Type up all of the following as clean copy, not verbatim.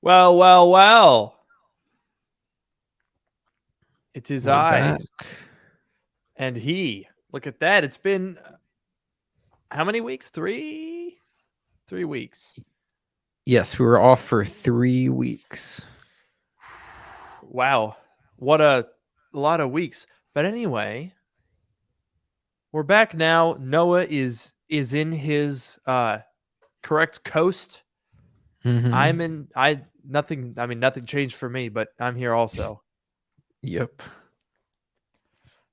Well, well, well. It is We're I back. and he. Look at that. It's been how many weeks? 3? 3 weeks. Yes, we were off for 3 weeks. Wow. What a lot of weeks. But anyway, we're back now. Noah is in his correct coast. Mm-hmm. I'm in nothing changed for me, but I'm here also. Yep.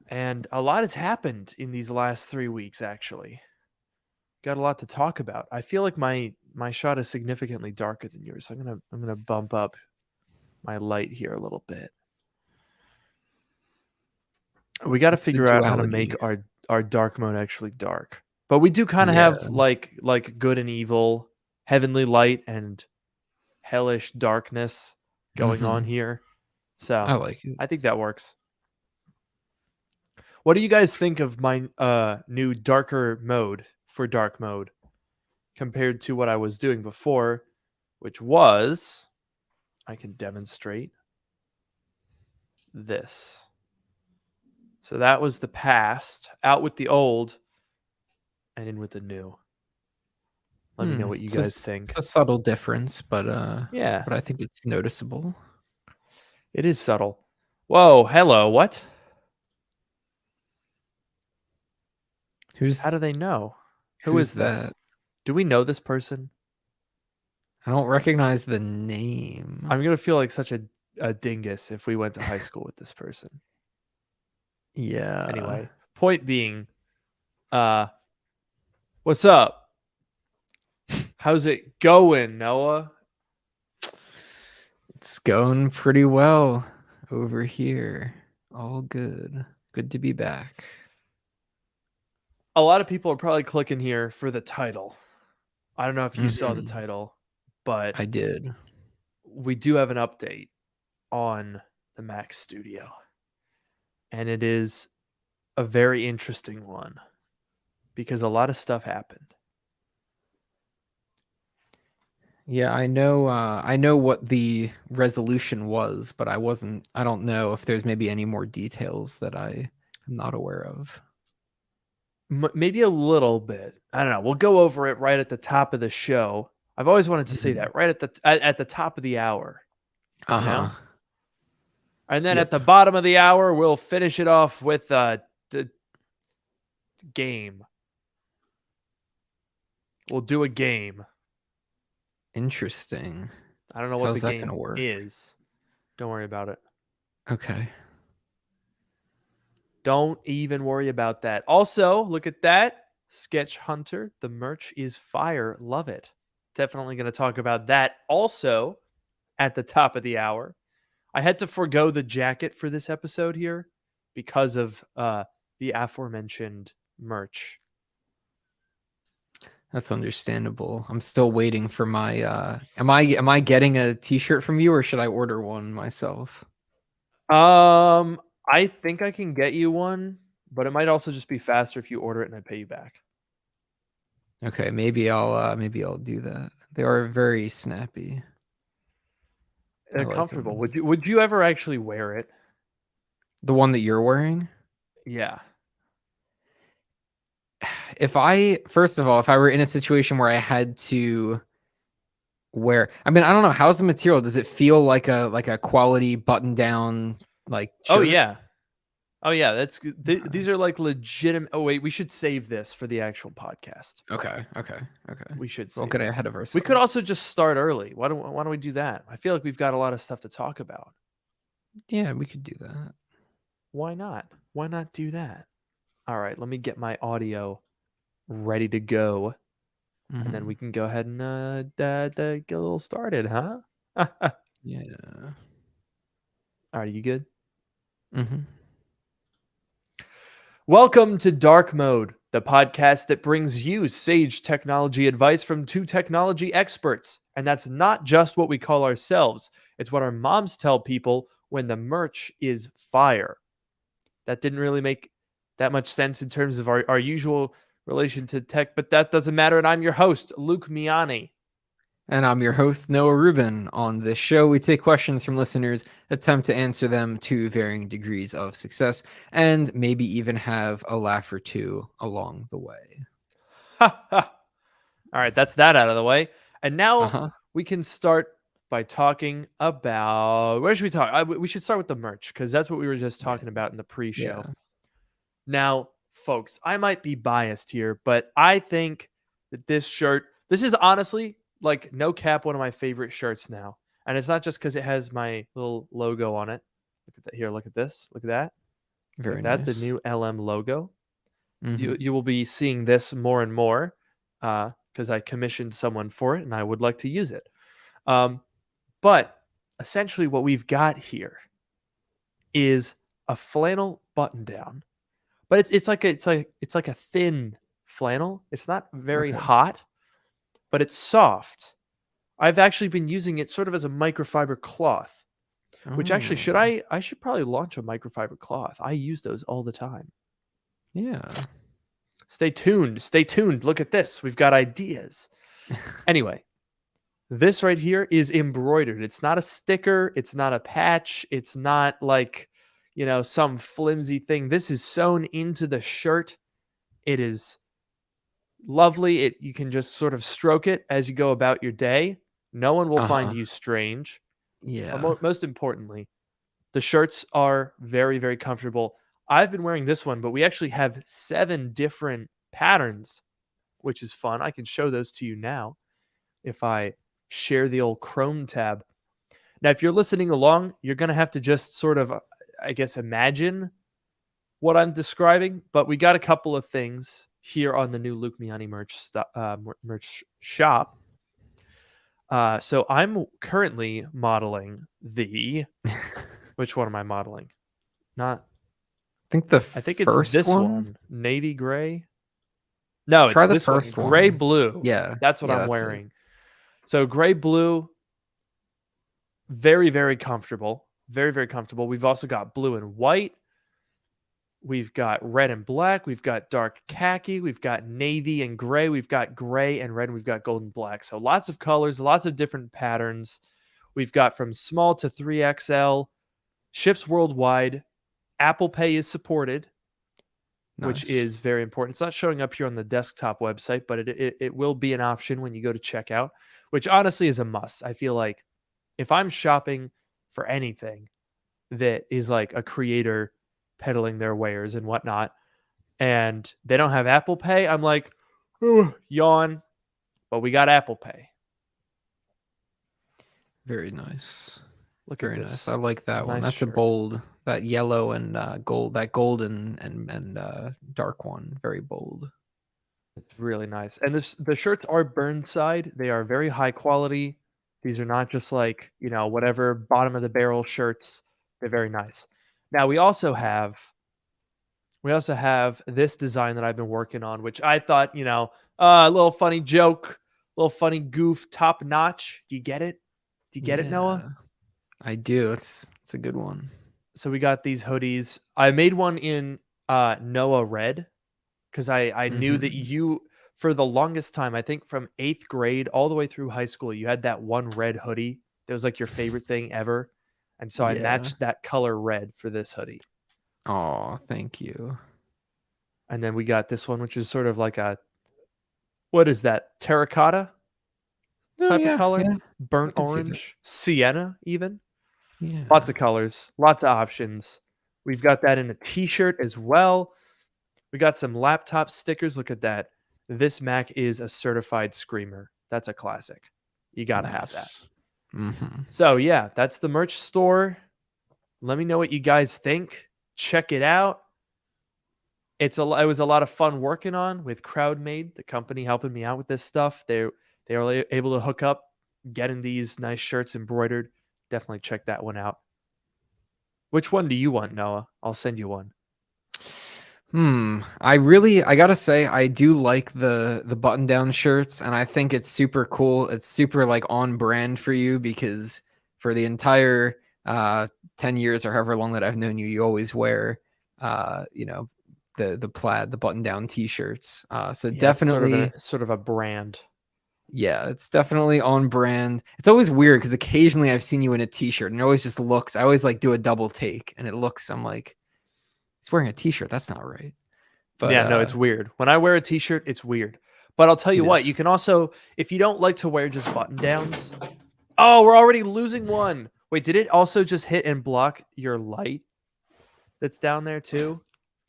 And a lot has happened in these last 3 weeks actually. Got a lot to talk about. I feel like my shot is significantly darker than yours. So I'm gonna bump up my light here a little bit. We got to It's the figure out how to make duality. our dark mode actually dark. But we do kind of Yeah. have like good and evil, heavenly light and hellish darkness going on Mm-hmm. here. So I like it. I think that works. What do you guys think of my new darker mode for dark mode compared to what I was doing before, which was I can demonstrate this. So that was the past, out with the old and in with the new. Let me know what you guys think. It's a subtle difference, but Yeah, I think it's noticeable. it is subtle. Whoa, hello, what? How do Who's they know? Who is who's this? that? Do we know this person? I don't recognize the name. I'm going to feel like such a dingus if we went to high school with this person. Yeah. Anyway, point being, what's up? How's it going, Noah? It's going pretty well over here. All good. Good to be back. A lot of people are probably clicking here for the title. I don't know if you saw the Mhm. title, but I did. we do have an update on the Mac Studio. And it is a very interesting one because a lot of stuff happened. Yeah, I know what the resolution was, but I don't know if there's maybe any more details that I am not aware of. Maybe a little bit. I don't know. We'll go over it right at the top of the show. I've always wanted to say Mhm. that right at the top of the hour, you Uh-huh. know? And then at Yep. the bottom of the hour, we'll finish it off with a game. We'll do a game. Interesting. I don't know what the How's that gonna game work? is. Don't worry about it. Okay. Don't even worry about that. Also, look at that. Sketch Hunter. The merch is fire. Love it. Definitely going to talk about that also at the top of the hour. I had to forego the jacket for this episode here because of the aforementioned merch. That's understandable. I'm still waiting for my am I getting a t-shirt from you or should I order one myself? I think I can get you one, but it might also just be faster if you order it and I pay you back. Okay, maybe I'll do that. They are very snappy. I They're like comfortable. them. Would you ever actually wear it? The one that you're wearing? Yeah. If I first of all, if I were in a situation where I had to wear, I mean, I don't know, how's the material? Does it feel like a quality button down like Oh shirt? yeah. Oh yeah, that's Okay. these are like legitimate. Oh wait, we should save this for the actual podcast. Okay. We should Don't save get it. ahead of We could ourselves. also just start early. Why don't we do that? I feel like we've got a lot of stuff to talk about. Yeah, we could do that. Why not? Why not do that? All right, let me get my audio ready to go, and then Hmm. we can go ahead and get a little started, huh? All Yeah. right, you good? Hmm. Welcome to Dark Mode, the podcast that brings you sage technology advice from two technology experts. And that's not just what we call ourselves, it's what our moms tell people when the merch is fire. That didn't really make that much sense in terms of our usual relation to tech, but that doesn't matter. And I'm your host, Luke Miani. And I'm your host, Noah Rubin. On this show, we take questions from listeners, attempt to answer them to varying degrees of success, and maybe even have a laugh or two along the way. All right, that's that out of the way. And now Uh-huh. we can start by talking about where should we talk? We should start with the merch because that's what we were just talking about in the pre-show. Yeah. Now, folks, I might be biased here, but I think that this is honestly like no cap one of my favorite shirts now. And it's not just because it has my little logo on it. Look at that here. Look at this. Look at that. Very Look at that. nice. The new LM logo. Mhm. You will be seeing this more and more because I commissioned someone for it and I would like to use it. But essentially, what we've got here is a flannel button down, but it's like a thin flannel. It's not very Okay. hot, but it's soft. I've actually been using it sort of as a microfiber cloth, which actually Oh, I should probably launch a microfiber cloth. I use those all the time. yeah. Stay tuned. Stay tuned. Look at this. We've got ideas. Anyway, this right here is embroidered. It's not a sticker. It's not a patch. It's not like, some flimsy thing. This is sewn into the shirt. It is lovely. You can just sort of stroke it as you go about your day. No one will find Uh-huh. you strange. Yeah. Most importantly, the shirts are very, very comfortable. I've been wearing this one, but we actually have 7 different patterns, which is fun. I can show those to you now if I share the old Chrome tab. Now, if you're listening along, you're going to have to just sort of, I guess, imagine what I'm describing. But we got a couple of things here on the new Luke Miani merch shop. So I'm currently modeling which one am I modeling? Not, I think it's first this one, navy gray. No, it's Try the this one, first gray one. blue. Yeah. That's what Yeah, I'm that's it. wearing. So gray blue, very, very comfortable. Very, very comfortable. We've also got blue and white. We've got red and black. We've got dark khaki. We've got navy and gray. We've got gray and red. And we've got gold and black. So lots of colors, lots of different patterns. We've got from small to 3XL. Ships worldwide. Apple Pay is supported, which Nice. is very important. It's not showing up here on the desktop website, but it will be an option when you go to checkout, which honestly is a must. I feel like if I'm shopping for anything that is like a creator peddling their wares and whatnot, and they don't have Apple Pay, I'm like, "Ooh, yawn, but we got Apple Pay." Very nice. Look Very at nice. this. I like that one. Nice That's a shirt. bold, that yellow and gold, that golden and dark one. Very bold. It's really nice. And the shirts are Burnside. They are very high quality. These are not just like, whatever bottom of the barrel shirts. They're very nice. Now we also have this design that I've been working on, which I thought, a little funny joke, a little funny goof, top notch. Do you get it? Do you get it, Noah? Yeah, I do. It's a good one. So we got these hoodies. I made one in Noah red because I knew that Mhm. you, for the longest time, I think from 8th grade all the way through high school, you had that one red hoodie that was like your favorite thing ever. And so I Yeah. matched that color red for this hoodie. Oh, thank you. And then we got this one, which is sort of like what is that? Terracotta Oh type of yeah, color? yeah. I Burnt can see that. orange, sienna, even. Lots Yeah. of colors, lots of options. We've got that in a t-shirt as well. We got some laptop stickers. Look at that. This Mac is a certified screamer. That's a classic. You got to have that. Nice. Mm-hmm. So, yeah, that's the merch store. Let me know what you guys think. Check it out. It was a lot of fun working on with CrowdMade, the company helping me out with this stuff. They were able to hook up getting these nice shirts embroidered. Definitely check that one out. Which one do you want, Noah? I'll send you one. I gotta say, I do like the button down shirts, and I think it's super cool. It's super like on brand for you because for the entire 10 years or however long that I've known you, you always wear you know, the plaid, the button down t-shirts. So Yeah, it's definitely sort of a brand. Yeah, it's definitely on brand. It's always weird because occasionally I've seen you in a t-shirt and it always just looks, I always like do a double take and it looks, I'm like, he's wearing a t-shirt. That's not right. But Yeah, no, it's weird. When I wear a t-shirt, it's weird. But I'll tell you it what, you is. can also, if you don't like to wear just button downs. Oh, we're already losing one. Wait, did it also just hit and block your light that's down there too?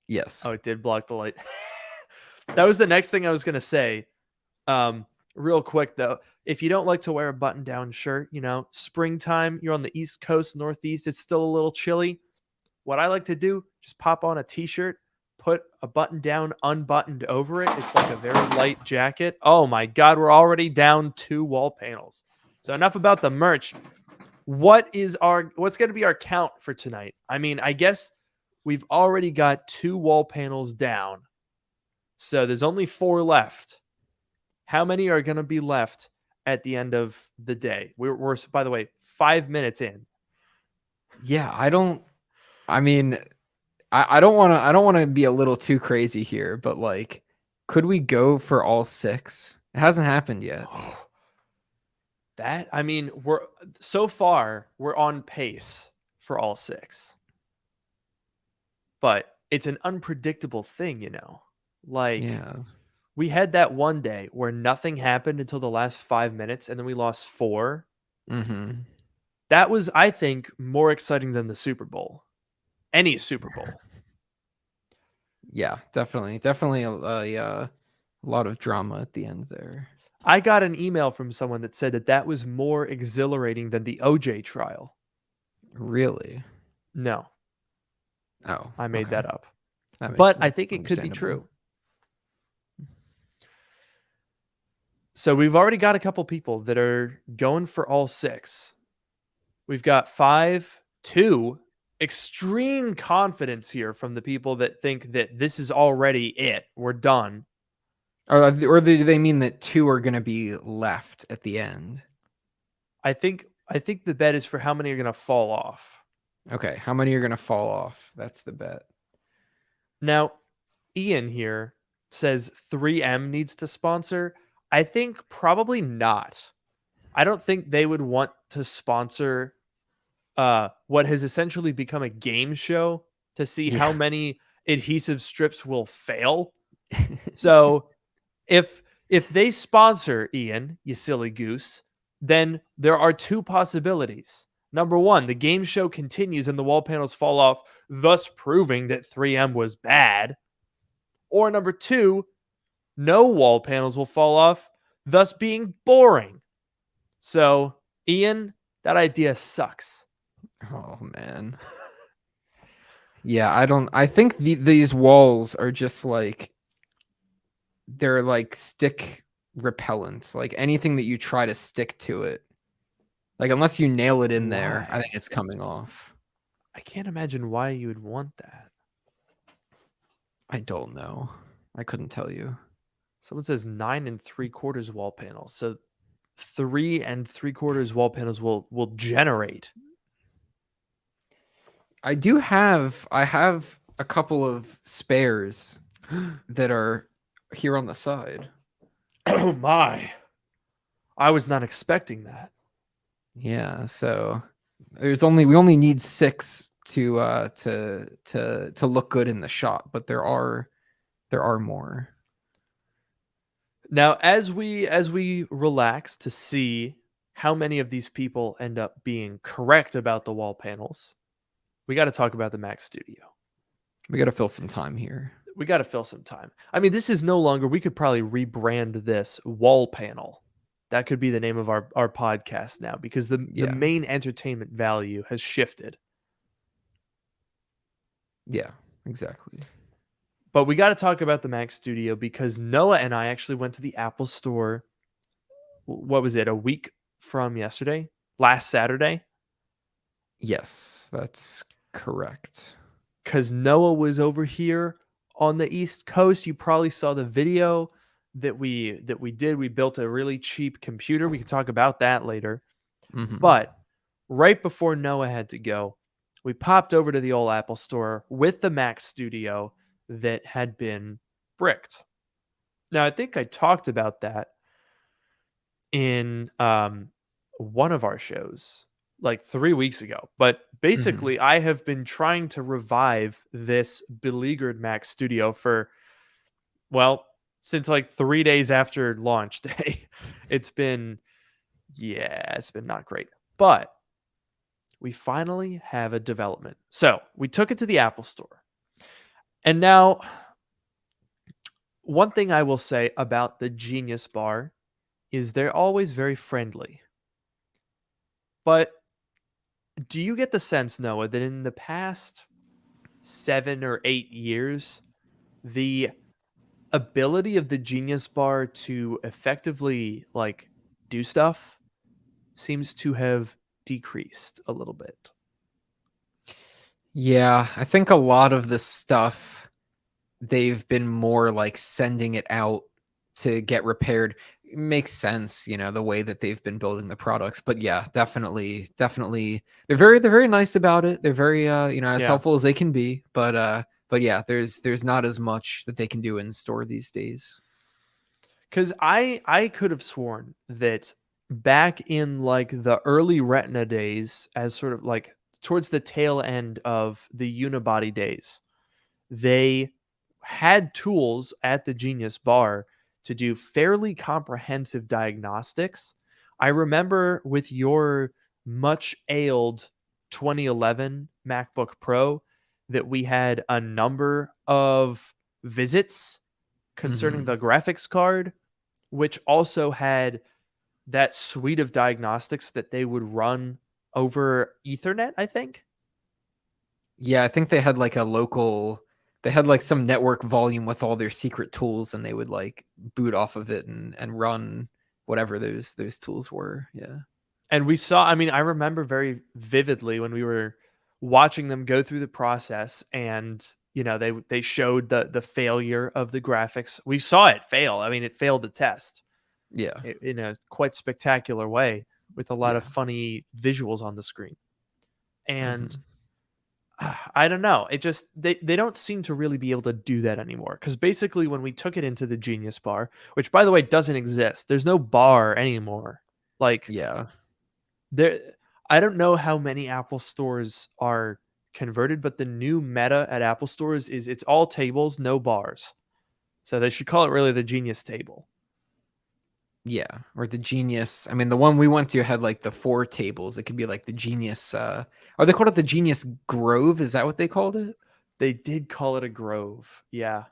Yes. Oh, it did block the light. That was the next thing I was going to say. Real quick though, if you don't like to wear a button down shirt, springtime, you're on the East Coast, Northeast, it's still a little chilly. What I like to do, just pop on a t-shirt, put a button down unbuttoned over it. It's like a very light jacket. Oh my God, we're already down 2 wall panels. So enough about the merch. What's going to be our count for tonight? I mean, I guess we've already got 2 wall panels down. So there's only 4 left. How many are going to be left at the end of the day? We're by the way, 5 minutes in. Yeah, I mean, I don't want to be a little too crazy here, but like, could we go for all 6? It hasn't happened yet. I mean, we're on pace for all 6. But it's an unpredictable thing. Like, Yeah. we had that one day where nothing happened until the last 5 minutes and then we lost 4. Mm-hmm. That was, I think, more exciting than the Super Bowl. Any Super Bowl. Yeah, definitely a lot of drama at the end there. I got an email from someone that said that was more exhilarating than the OJ trial. Really? No, Oh, I made that up. That But I think it could be understandable. true. So we've already got a couple people that are going for all 6. We've got 2 extreme confidence here from the people that think that this is already it. We're done. Or do they mean that 2 are going to be left at the end? I think the bet is for how many are going to fall off. Okay, how many are going to fall off? That's the bet. Now, Ian here says 3M needs to sponsor. I think probably not. I don't think they would want to sponsor what has essentially become a game show to see how many adhesive strips will fail. So if they sponsor Ian, you silly goose, then there are 2 possibilities. Number 1, the game show continues and the wall panels fall off, thus proving that 3M was bad. Or number 2, no wall panels will fall off, thus being boring. So, Ian, that idea sucks. Oh man. Yeah, I think these walls are just like, they're like stick repellent. Like anything that you try to stick to it, like unless you nail it in there, I think it's coming off. I can't imagine why you would want that. I don't know. I couldn't tell you. Someone says 9 3/4 wall panels. So 3 3/4 wall panels will generate. I have a couple of spares that are here on the side. Oh my. I was not expecting that. Yeah, so we only need 6 to look good in the shot, but there are more. Now, as we relax to see how many of these people end up being correct about the wall panels, we got to talk about the Mac Studio. We got to fill some time here. We got to fill some time. I mean, this is no longer, we could probably rebrand this wall panel. That could be the name of our podcast now, because the main entertainment value has shifted. Yeah, exactly. But we got to talk about the Mac Studio because Noah and I actually went to the Apple Store. What was it? A week from yesterday? Last Saturday? Yes, that's correct. Because Noah was over here on the East Coast. You probably saw the video that we did. We built a really cheap computer. We can talk about that later. Mm-hmm. But right before Noah had to go, we popped over to the old Apple Store with the Mac Studio that had been bricked. Now, I think I talked about that in one of our shows like 3 weeks ago. But Hmm. basically, I have been trying to revive this beleaguered Mac Studio for, well, since like 3 days after launch day. It's been, yeah, it's been not great. But we finally have a development. So we took it to the Apple Store. And now, one thing I will say about the Genius Bar is they're always very friendly. But do you get the sense, Noah, that in the past 7 or 8 years, the ability of the Genius Bar to effectively like do stuff seems to have decreased a little bit? Yeah, I think a lot of the stuff they've been more like sending it out to get repaired. It makes sense, the way that they've been building the products. But yeah, definitely they're very nice about it. They're very as Yeah. helpful as they can be, but yeah, there's not as much that they can do in store these days. Cuz I could have sworn that back in like the early Retina days, as sort of like towards the tail end of the unibody days, they had tools at the Genius Bar to do fairly comprehensive diagnostics. I remember with your much ailed 2011 MacBook Pro that we had a number of visits concerning Hmm. the graphics card, which also had that suite of diagnostics that they would run over Ethernet, I think. Yeah, I think they had like some network volume with all their secret tools, and they would like boot off of it and run whatever those tools were. Yeah. And we saw, I mean, I remember very vividly when we were watching them go through the process, and they showed the failure of the graphics. We saw it fail. I mean, it failed the test Yeah. in a quite spectacular way with a lot of Yeah. funny visuals on the screen. And Hmm. I don't know. It just they don't seem to really be able to do that anymore. Because basically, when we took it into the Genius Bar, which by the way doesn't exist, there's no bar anymore. Like Yeah. there, I don't know how many Apple stores are converted, but the new meta at Apple stores is it's all tables, no bars. So they should call it really the Genius Table. Yeah, or the Genius. I mean, the one we went to had like the four tables. It could be like the Genius. Or they called it the Genius Grove. Is that what they called it? They did call it a grove. Yeah.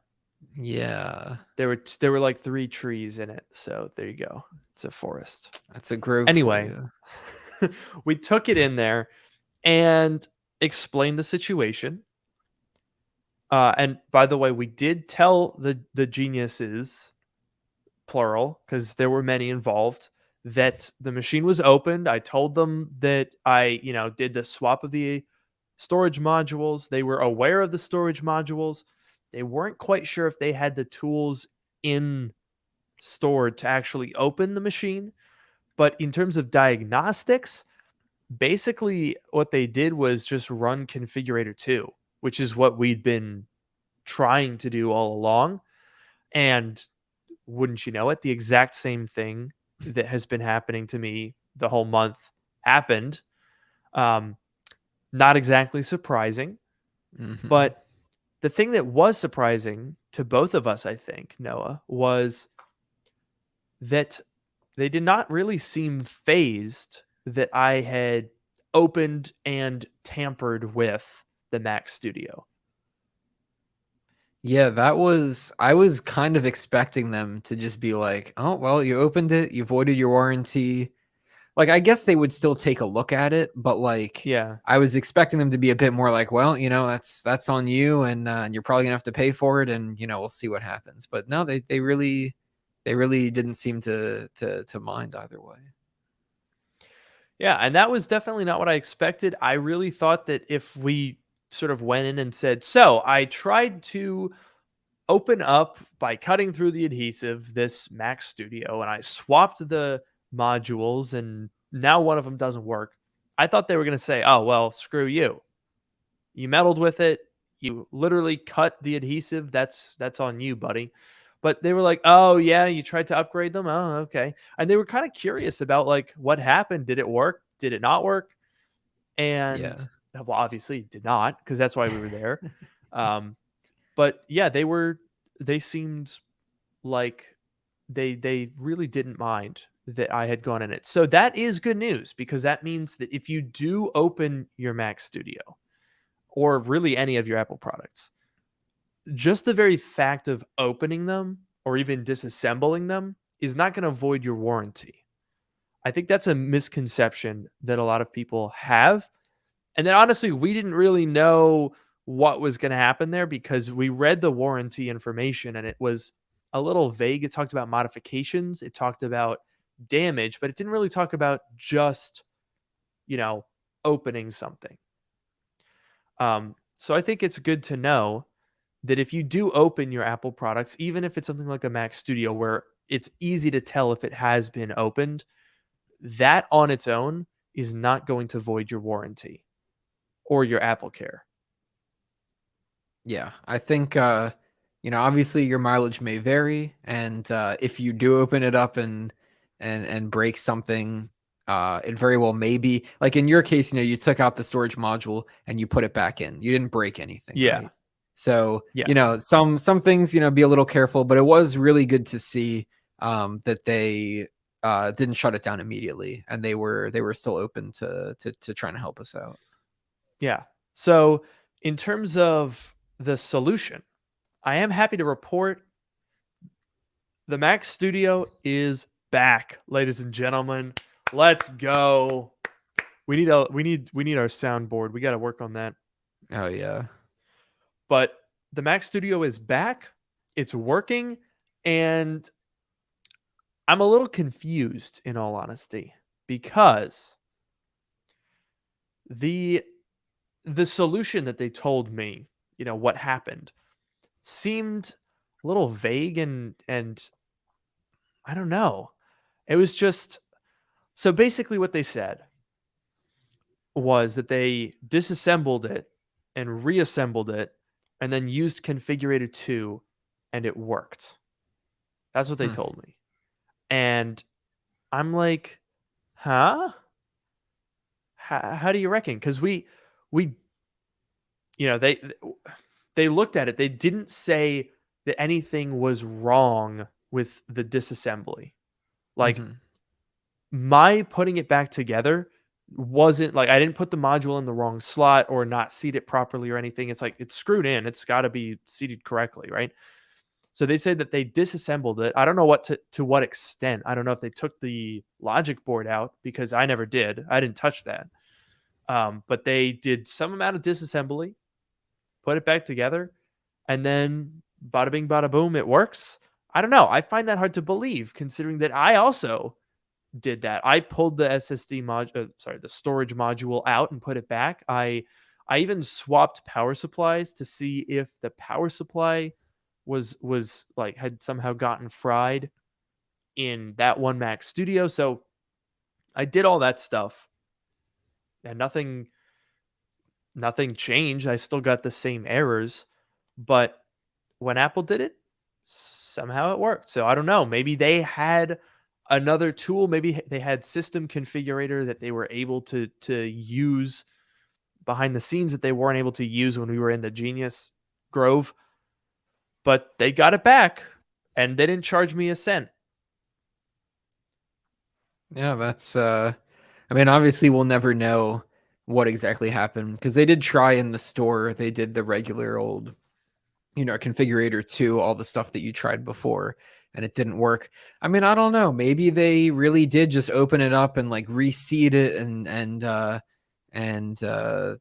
Yeah, There were like 3 trees in it. So there you go. It's a forest. that's a grove for Anyway, you. we took it in there and explained the situation. And by the way, we did tell the geniuses, plural, because there were many involved, that the machine was opened. I told them that I, did the swap of the storage modules. They were aware of the storage modules. They weren't quite sure if they had the tools in store to actually open the machine. But in terms of diagnostics, basically what they did was just run configurator 2, which is what we'd been trying to do all along. And wouldn't you know it, the exact same thing that has been happening to me the whole month happened. Um, Not exactly surprising, Hmm. but the thing that was surprising to both of us, I think, Noah, was that they did not really seem phased that I had opened and tampered with the Mac Studio. Yeah, that was. I was kind of expecting them to just be like, "Oh, well, you opened it, you voided your warranty." Like, I guess they would still take a look at it, but like, Yeah. I was expecting them to be a bit more like, "Well, that's on you, and you're probably gonna have to pay for it, and we'll see what happens." But no, they really didn't seem to mind either way. Yeah, and that was definitely not what I expected. I really thought that if we sort of went in and said, "So, I tried to open up by cutting through the adhesive this Mac Studio and I swapped the modules and now one of them doesn't work." I thought they were going to say, "Oh, well, screw you. You meddled with it. You literally cut the adhesive. That's on you, buddy." But they were like, "Oh yeah, you tried to upgrade them? Oh, okay." And they were kind of curious about like what happened. Did it work? Did it not work? And Yeah. well, obviously it did not, because that's why we were there. But yeah, they seemed like they really didn't mind that I had gone in it. So that is good news, because that means that if you do open your Mac Studio or really any of your Apple products, just the very fact of opening them or even disassembling them is not going to void your warranty. I think that's a misconception that a lot of people have. And then honestly, we didn't really know what was going to happen there, because we read the warranty information and it was a little vague. It talked about modifications, it talked about damage, but it didn't really talk about just, opening something. So I think it's good to know that if you do open your Apple products, even if it's something like a Mac Studio where it's easy to tell if it has been opened, that on its own is not going to void your warranty or your Apple Care. Yeah, I think obviously your mileage may vary, and if you do open it up and break something, it very well may be like in your case. You took out the storage module and you put it back in. You didn't break anything, Yeah. right? So Yeah. some things be a little careful, but it was really good to see that they didn't shut it down immediately, and they were still open to trying to help us out. Yeah. So, in terms of the solution, I am happy to report the Mac Studio is back, ladies and gentlemen. Let's go. We need our soundboard. We got to work on that. Oh yeah. But the Mac Studio is back. It's working, and I'm a little confused, in all honesty, because the solution that they told me, what happened, seemed a little vague, and I don't know. It was just, so basically what they said was that they disassembled it and reassembled it and then used configurator 2 and it worked. That's what they told me. And I'm like, huh? How do you reckon? Because we they looked at it. They didn't say that anything was wrong with the disassembly. Like, my putting it back together wasn't like, I didn't put the module in the wrong slot or not seat it properly or anything. It's like, it's screwed in. It's got to be seated correctly, right? So they said that they disassembled it. I don't know to what extent. I don't know if they took the logic board out, because I never did. I didn't touch that. But they did some amount of disassembly, put it back together, and then bada bing, bada boom, it works. I don't know. I find that hard to believe, considering that I also did that. I pulled the the storage module out and put it back. I even swapped power supplies to see if the power supply was like had somehow gotten fried in that one Mac Studio. So I did all that stuff, and nothing changed. I still got the same errors, but when Apple did it, somehow it worked. So I don't know. Maybe they had another tool. Maybe they had system configurator that they were able to use behind the scenes that they weren't able to use when we were in the Genius Grove. But they got it back, and they didn't charge me a cent. Yeah, that's obviously we'll never know what exactly happened, because they did try in the store. They did the regular old, configurator 2, all the stuff that you tried before, and it didn't work. I don't know. Maybe they really did just open it up and like reseat it, and it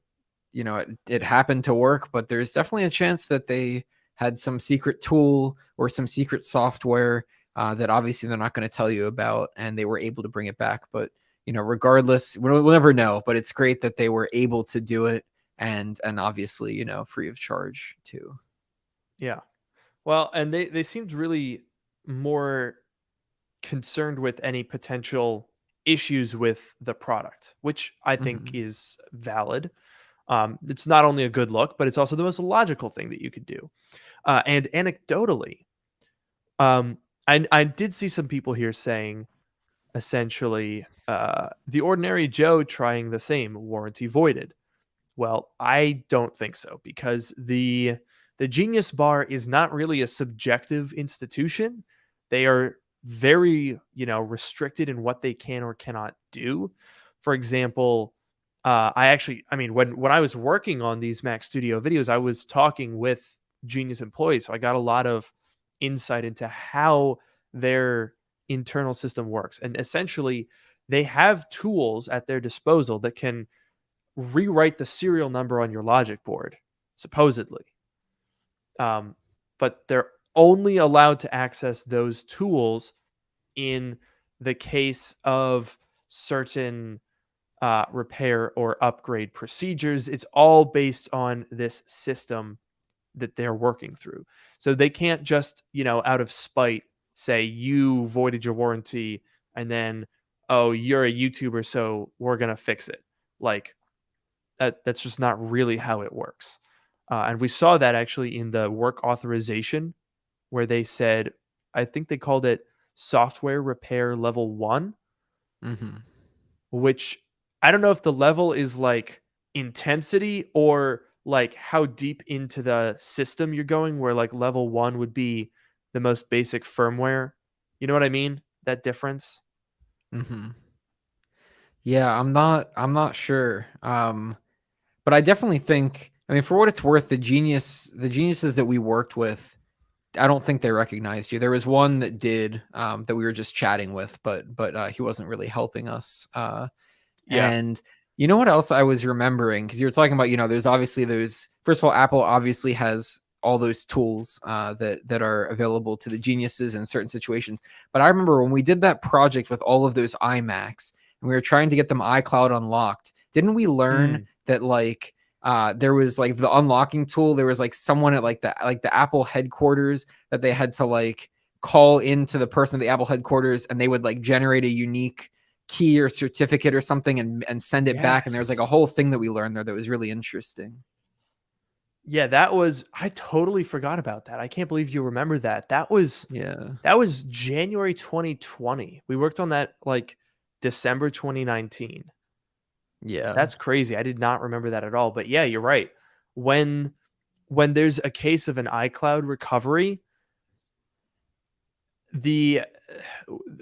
happened to work, but there's definitely a chance that they had some secret tool or some secret software that obviously they're not going to tell you about, and they were able to bring it back. But regardless, we'll never know. But it's great that they were able to do it, and obviously free of charge too. Yeah. Well, and they seemed really more concerned with any potential issues with the product, which I think is valid. It's not only a good look, but it's also the most logical thing that you could do. And anecdotally, I did see some people here saying essentially the ordinary Joe trying the same, warranty voided. Well, I don't think so, because the Genius Bar is not really a subjective institution. They are very, restricted in what they can or cannot do. For example, I mean, when I was working on these Mac Studio videos, I was talking with Genius employees, so I got a lot of insight into how their internal system works. And essentially, they have tools at their disposal that can rewrite the serial number on your logic board, supposedly. But they're only allowed to access those tools in the case of certain repair or upgrade procedures. It's all based on this system that they're working through. So they can't just, out of spite, say you voided your warranty and then, oh, you're a YouTuber, so we're going to fix it. Like, that's just not really how it works. And we saw that actually in the work authorization, where they said, I think they called it software repair level 1, which I don't know if the level is like intensity or like how deep into the system you're going, where like level 1 would be the most basic firmware. You know what I mean? That difference. Yeah, I'm not sure. But I definitely think, I mean, for what it's worth, the geniuses that we worked with, I don't think they recognized you. There was one that did, that we were just chatting with, but he wasn't really helping us. Yeah. And you know what else I was remembering? Because you were talking about, there's obviously those. First of all, Apple obviously has all those tools that are available to the geniuses in certain situations. But I remember when we did that project with all of those iMacs, and we were trying to get them iCloud unlocked. Didn't we learn that like there was like the unlocking tool? There was like someone at like the Apple headquarters that they had to like call into the person at the Apple headquarters, and they would like generate a unique key or certificate or something and send it back. And there's like a whole thing that we learned there that was really interesting. Yeah, I totally forgot about that. I can't believe you remember that. That was January 2020. We worked on that like December 2019. Yeah. That's crazy. I did not remember that at all. But yeah, you're right. When there's a case of an iCloud recovery,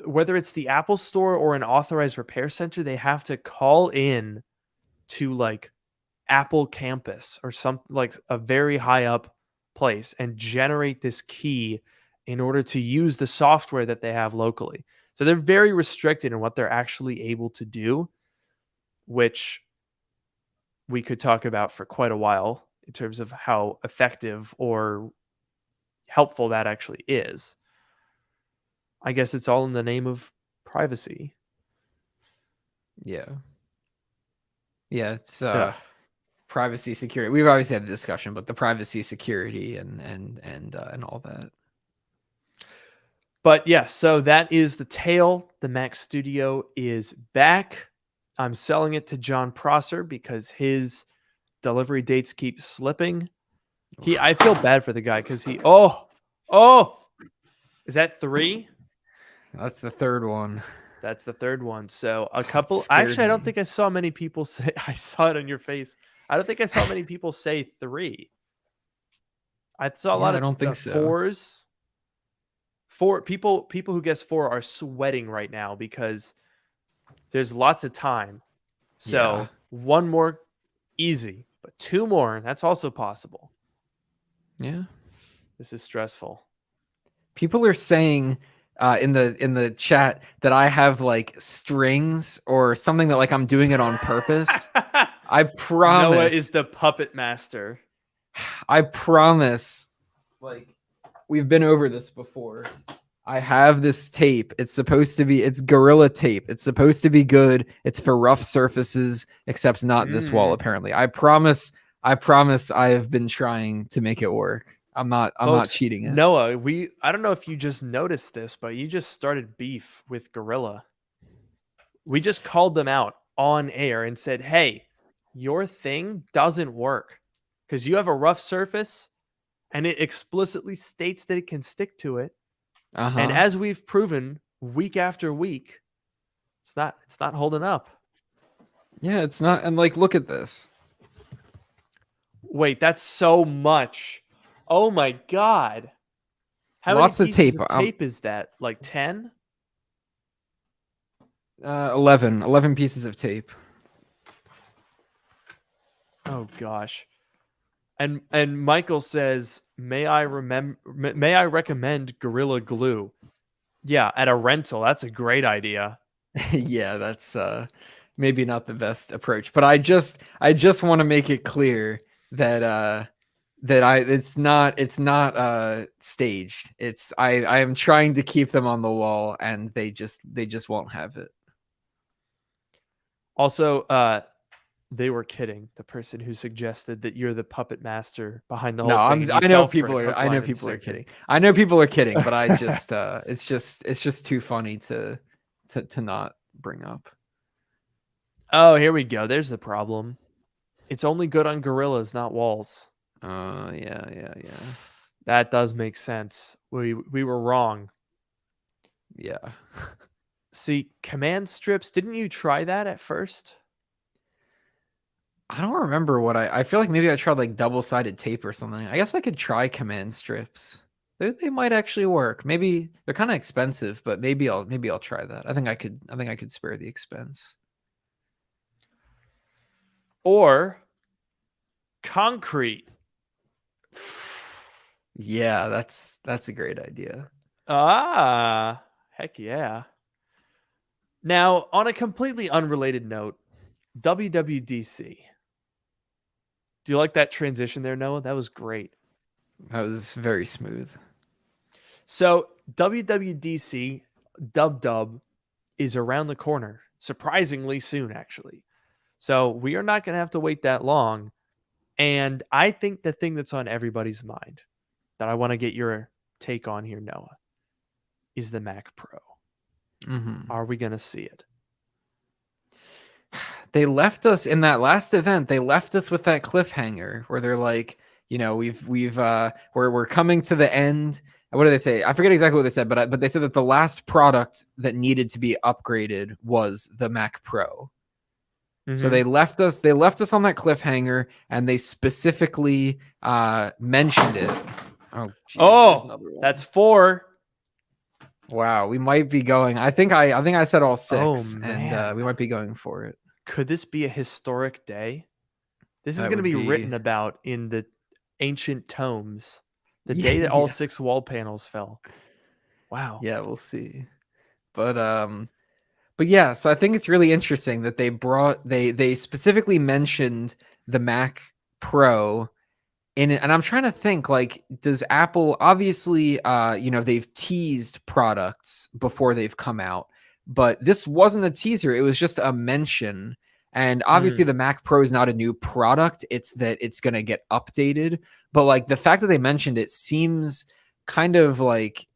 whether it's the Apple Store or an authorized repair center, they have to call in to like Apple campus or some like a very high up place and generate this key in order to use the software that they have locally. So they're very restricted in what they're actually able to do, which we could talk about for quite a while in terms of how effective or helpful that actually is. I guess it's all in the name of privacy. Yeah. Yeah, it's privacy, security. We've obviously had the discussion, but the privacy, security, and all that. But yeah, so that is the tale. The Mac Studio is back. I'm selling it to John Prosser because his delivery dates keep slipping. I feel bad for the guy because is that 3? That's the third one. That's the third one. So a couple. Actually, I don't think I saw many people say. I saw it on your face. I don't think I saw many people say 3. I saw a lot of I don't think so. 4s. 4 people who guess 4 are sweating right now because there's lots of time. So 1 more, easy, but 2 more, that's also possible. Yeah, this is stressful. People are saying in the chat that I have like strings or something, that like I'm doing it on purpose. I promise. Noah is the puppet master. I promise. Like, we've been over this before. I have this tape. It's Gorilla Tape. It's supposed to be good. It's for rough surfaces, except not this wall, apparently. I promise I have been trying to make it work. I'm not cheating it. Noah, I don't know if you just noticed this, but you just started beef with Gorilla. We just called them out on air and said, hey, your thing doesn't work because you have a rough surface and it explicitly states that it can stick to it. And Uh-huh. as we've proven week after week, it's not holding up. Yeah, it's not. And like, look at this. Wait, that's so much. Oh my god. How many Lots of tape. pieces of tape is that? Like 10? 11 pieces of tape. Oh gosh. And Michael says, may I recommend Gorilla Glue? Yeah, at a rental. That's a great idea. Yeah, that's maybe not the best approach, but I just want to make it clear that it's not staged. I am trying to keep them on the wall, and they just won't have it. Also, they were kidding. The person who suggested that you're the puppet master behind the No, whole thing. and you I know fell for people it, are hook, I know line, and people are sinker. kidding. I know people are kidding, but I just it's just too funny to not bring up. Oh, here we go. There's the problem. It's only good on gorillas, not walls. Yeah. That does make sense. We were wrong. Yeah. See, command strips, didn't you try that at first? I don't remember what I feel like maybe I tried like double-sided tape or something. I guess I could try command strips. They might actually work. Maybe they're kind of expensive, but maybe I'll try that. I think I could spare the expense. Or concrete. Yeah, that's a great idea. Ah, heck yeah. Now, on a completely unrelated note, WWDC. Do you like that transition there, Noah? That was great. That was very smooth. So, WWDC Dub is around the corner, surprisingly soon, actually. So, we are not going to have to wait that long. And I think the thing that's on everybody's mind that I want to get your take on here, Noah, is the Mac Pro. Mm-hmm. Are we going to see it? They left us in that last event. They left us with that cliffhanger where they're like, we're coming to the end. What did they say? I forget exactly what they said, but they said that the last product that needed to be upgraded was the Mac Pro. Mm-hmm. So they left us on that cliffhanger, and they specifically mentioned it. Oh, geez, there's another one. That's 4. Wow, we might be going. I think I said all 6, man. and we might be going for it. Could this be a historic day? This is That going to would be written about in the ancient tomes. The day that all 6 wall panels fell. Wow. Yeah, we'll see. But yeah, so I think it's really interesting that they specifically mentioned the Mac Pro in it, and I'm trying to think, like, does Apple, obviously they've teased products before they've come out, but this wasn't a teaser, it was just a mention. And obviously the Mac Pro is not a new product, it's that it's going to get updated, but like the fact that they mentioned it seems kind of like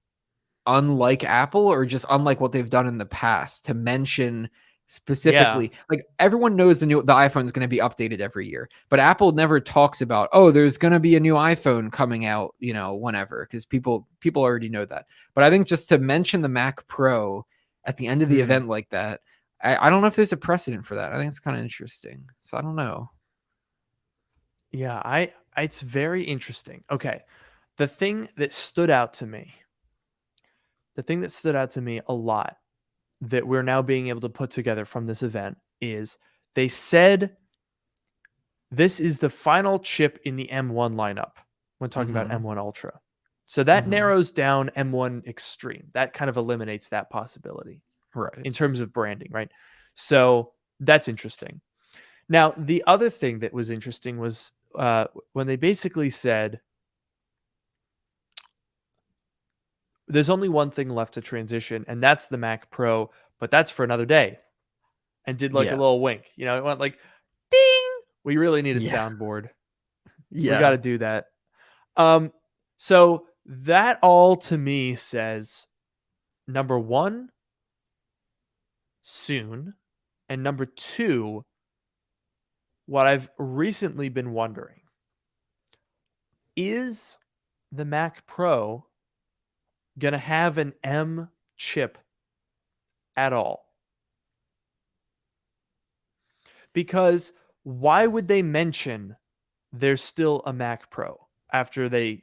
unlike Apple, or just unlike what they've done in the past to mention specifically. Like, everyone knows the iPhone is going to be updated every year, but Apple never talks about, oh, there's going to be a new iPhone coming out, whenever, because people already know that. But I think just to mention the Mac Pro at the end of the event like that, I don't know if there's a precedent for that. I think it's kind of interesting. So I don't know. Yeah, it's very interesting. Okay. The thing that stood out to me a lot that we're now being able to put together from this event is they said this is the final chip in the M1 lineup when talking about M1 Ultra. So that narrows down M1 Extreme. That kind of eliminates that possibility. Right. In terms of branding, right? So that's interesting. Now, the other thing that was interesting was when they basically said, there's only one thing left to transition, and that's the Mac Pro, but that's for another day. And did like a little wink. It went like, ding! We really need a soundboard. Yeah. We got to do that. So that all to me says, number 1, soon, and number 2, what I've recently been wondering, is the Mac Pro going to have an M chip at all. Because why would they mention there's still a Mac Pro after they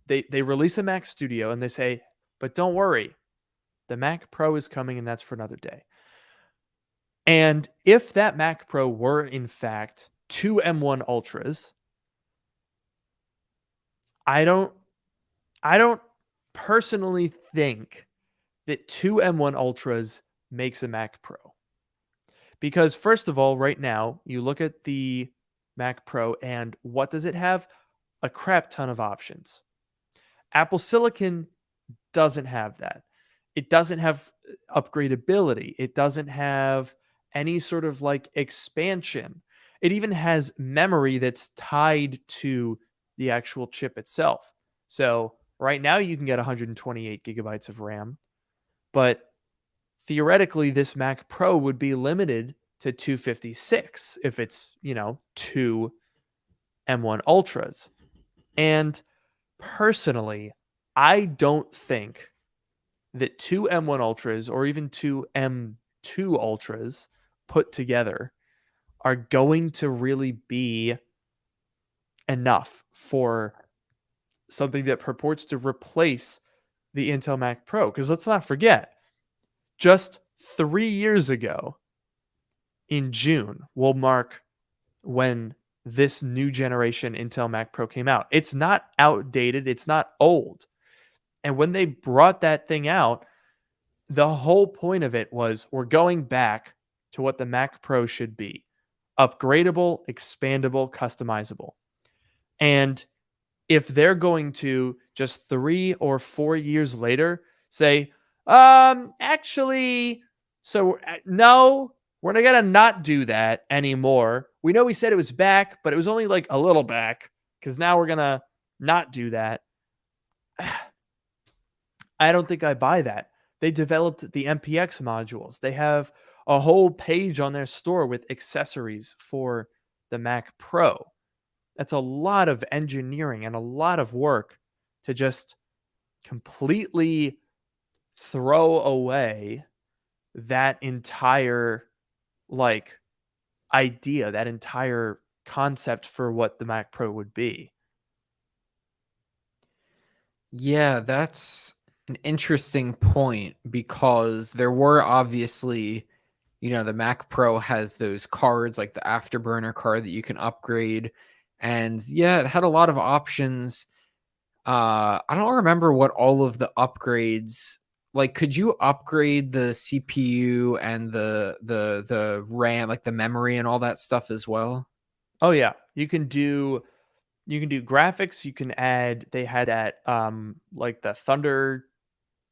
release a Mac Studio and they say, but don't worry, the Mac Pro is coming and that's for another day. And if that Mac Pro were in fact two M1 Ultras, I don't personally think that two M1 Ultras makes a Mac Pro. Because first of all, right now, you look at the Mac Pro and what does it have? A crap ton of options. Apple Silicon doesn't have that. It doesn't have upgradability. It doesn't have any sort of like expansion. It even has memory that's tied to the actual chip itself. So right now you can get 128 gigabytes of RAM, but theoretically this Mac Pro would be limited to 256 if it's, two M1 Ultras. And personally, I don't think that two M1 Ultras or even two M2 Ultras put together are going to really be enough for something that purports to replace the Intel Mac Pro. Because let's not forget, just 3 years ago in June will mark when this new generation Intel Mac Pro came out. It's not outdated. It's not old. And when they brought that thing out, the whole point of it was we're going back to what the Mac Pro should be: upgradable, expandable, customizable. And if they're going to just 3 or 4 years later say, actually, so no, we're not going to not do that anymore. We know we said it was back, but it was only like a little back because now we're going to not do that. I don't think I buy that. They developed the MPX modules. They have a whole page on their store with accessories for the Mac Pro. That's a lot of engineering and a lot of work to just completely throw away that entire idea, that entire concept for what the Mac Pro would be. Yeah, that's an interesting point because there were obviously, the Mac Pro has those cards like the Afterburner card that you can upgrade. And yeah, it had a lot of options. I don't remember what all of the upgrades, like, could you upgrade the CPU and the RAM, like the memory and all that stuff as well? Oh yeah, you can do graphics. You can add. They had that like the Thunder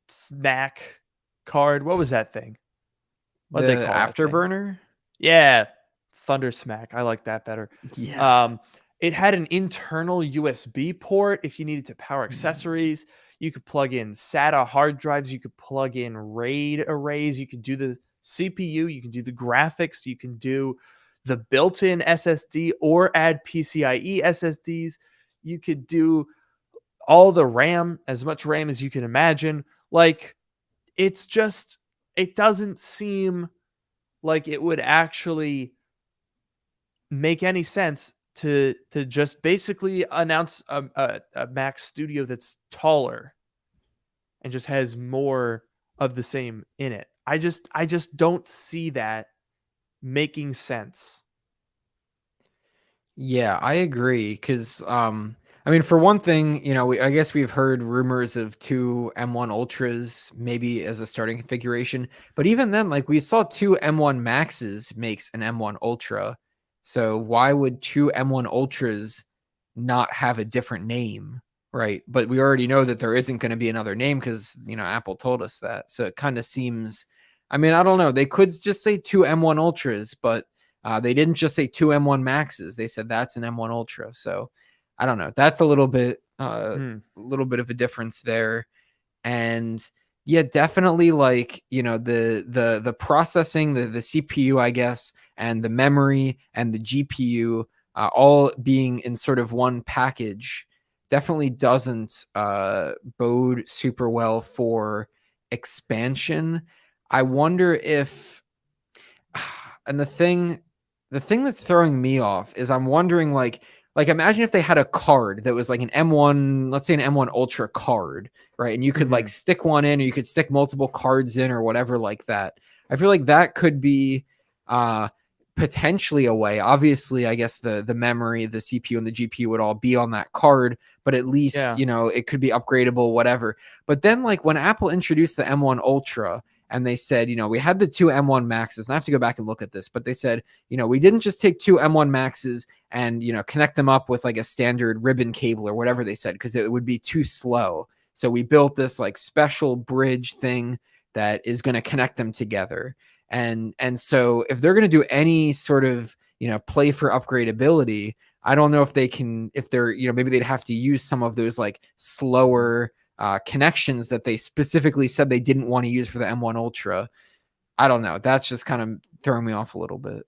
Snack card. What was that thing? What did they The call that thing? Afterburner? Yeah, Thunder Smack. I like that better. Yeah. It had an internal USB port if you needed to power accessories. You could plug in SATA hard drives. You could plug in RAID arrays. You could do the CPU. You can do the graphics. You can do the built-in SSD or add PCIe SSDs. You could do all the RAM, as much RAM as you can imagine. Like, it's just, it doesn't seem like it would actually make any sense to just basically announce a Mac Studio that's taller and just has more of the same in it. I just don't see that making sense. Yeah, I agree. Because, for one thing, I guess we've heard rumors of two M1 Ultras maybe as a starting configuration. But even then, like, we saw two M1 Maxes makes an M1 Ultra. So why would two M1 Ultras not have a different name, right? But we already know that there isn't going to be another name because, Apple told us that. So it kind of seems, I don't know. They could just say two M1 Ultras, but they didn't just say two M1 Maxes. They said that's an M1 Ultra. So I don't know. That's a little bit of a difference there. And yeah, definitely like, the processing, the CPU, I guess, and the memory and the GPU all being in sort of one package definitely doesn't bode super well for expansion. I wonder if, and the thing that's throwing me off is I'm wondering like imagine if they had a card that was like an M1, let's say an M1 Ultra card, right? And you could like stick one in, or you could stick multiple cards in, or whatever like that. I feel like that could be potentially a way. Obviously, I guess the memory, the CPU, and the GPU would all be on that card, but at least, Yeah. it could be upgradable, whatever. But then like when Apple introduced the M1 Ultra and they said, we had the two M1 Maxes, and I have to go back and look at this, but they said, we didn't just take two M1 Maxes and, connect them up with like a standard ribbon cable or whatever they said, because it would be too slow. So we built this like special bridge thing that is going to connect them together. And so if they're going to do any sort of, play for upgradability, I don't know if they can, if they're, maybe they'd have to use some of those like slower connections that they specifically said they didn't want to use for the M1 Ultra. I don't know. That's just kind of throwing me off a little bit.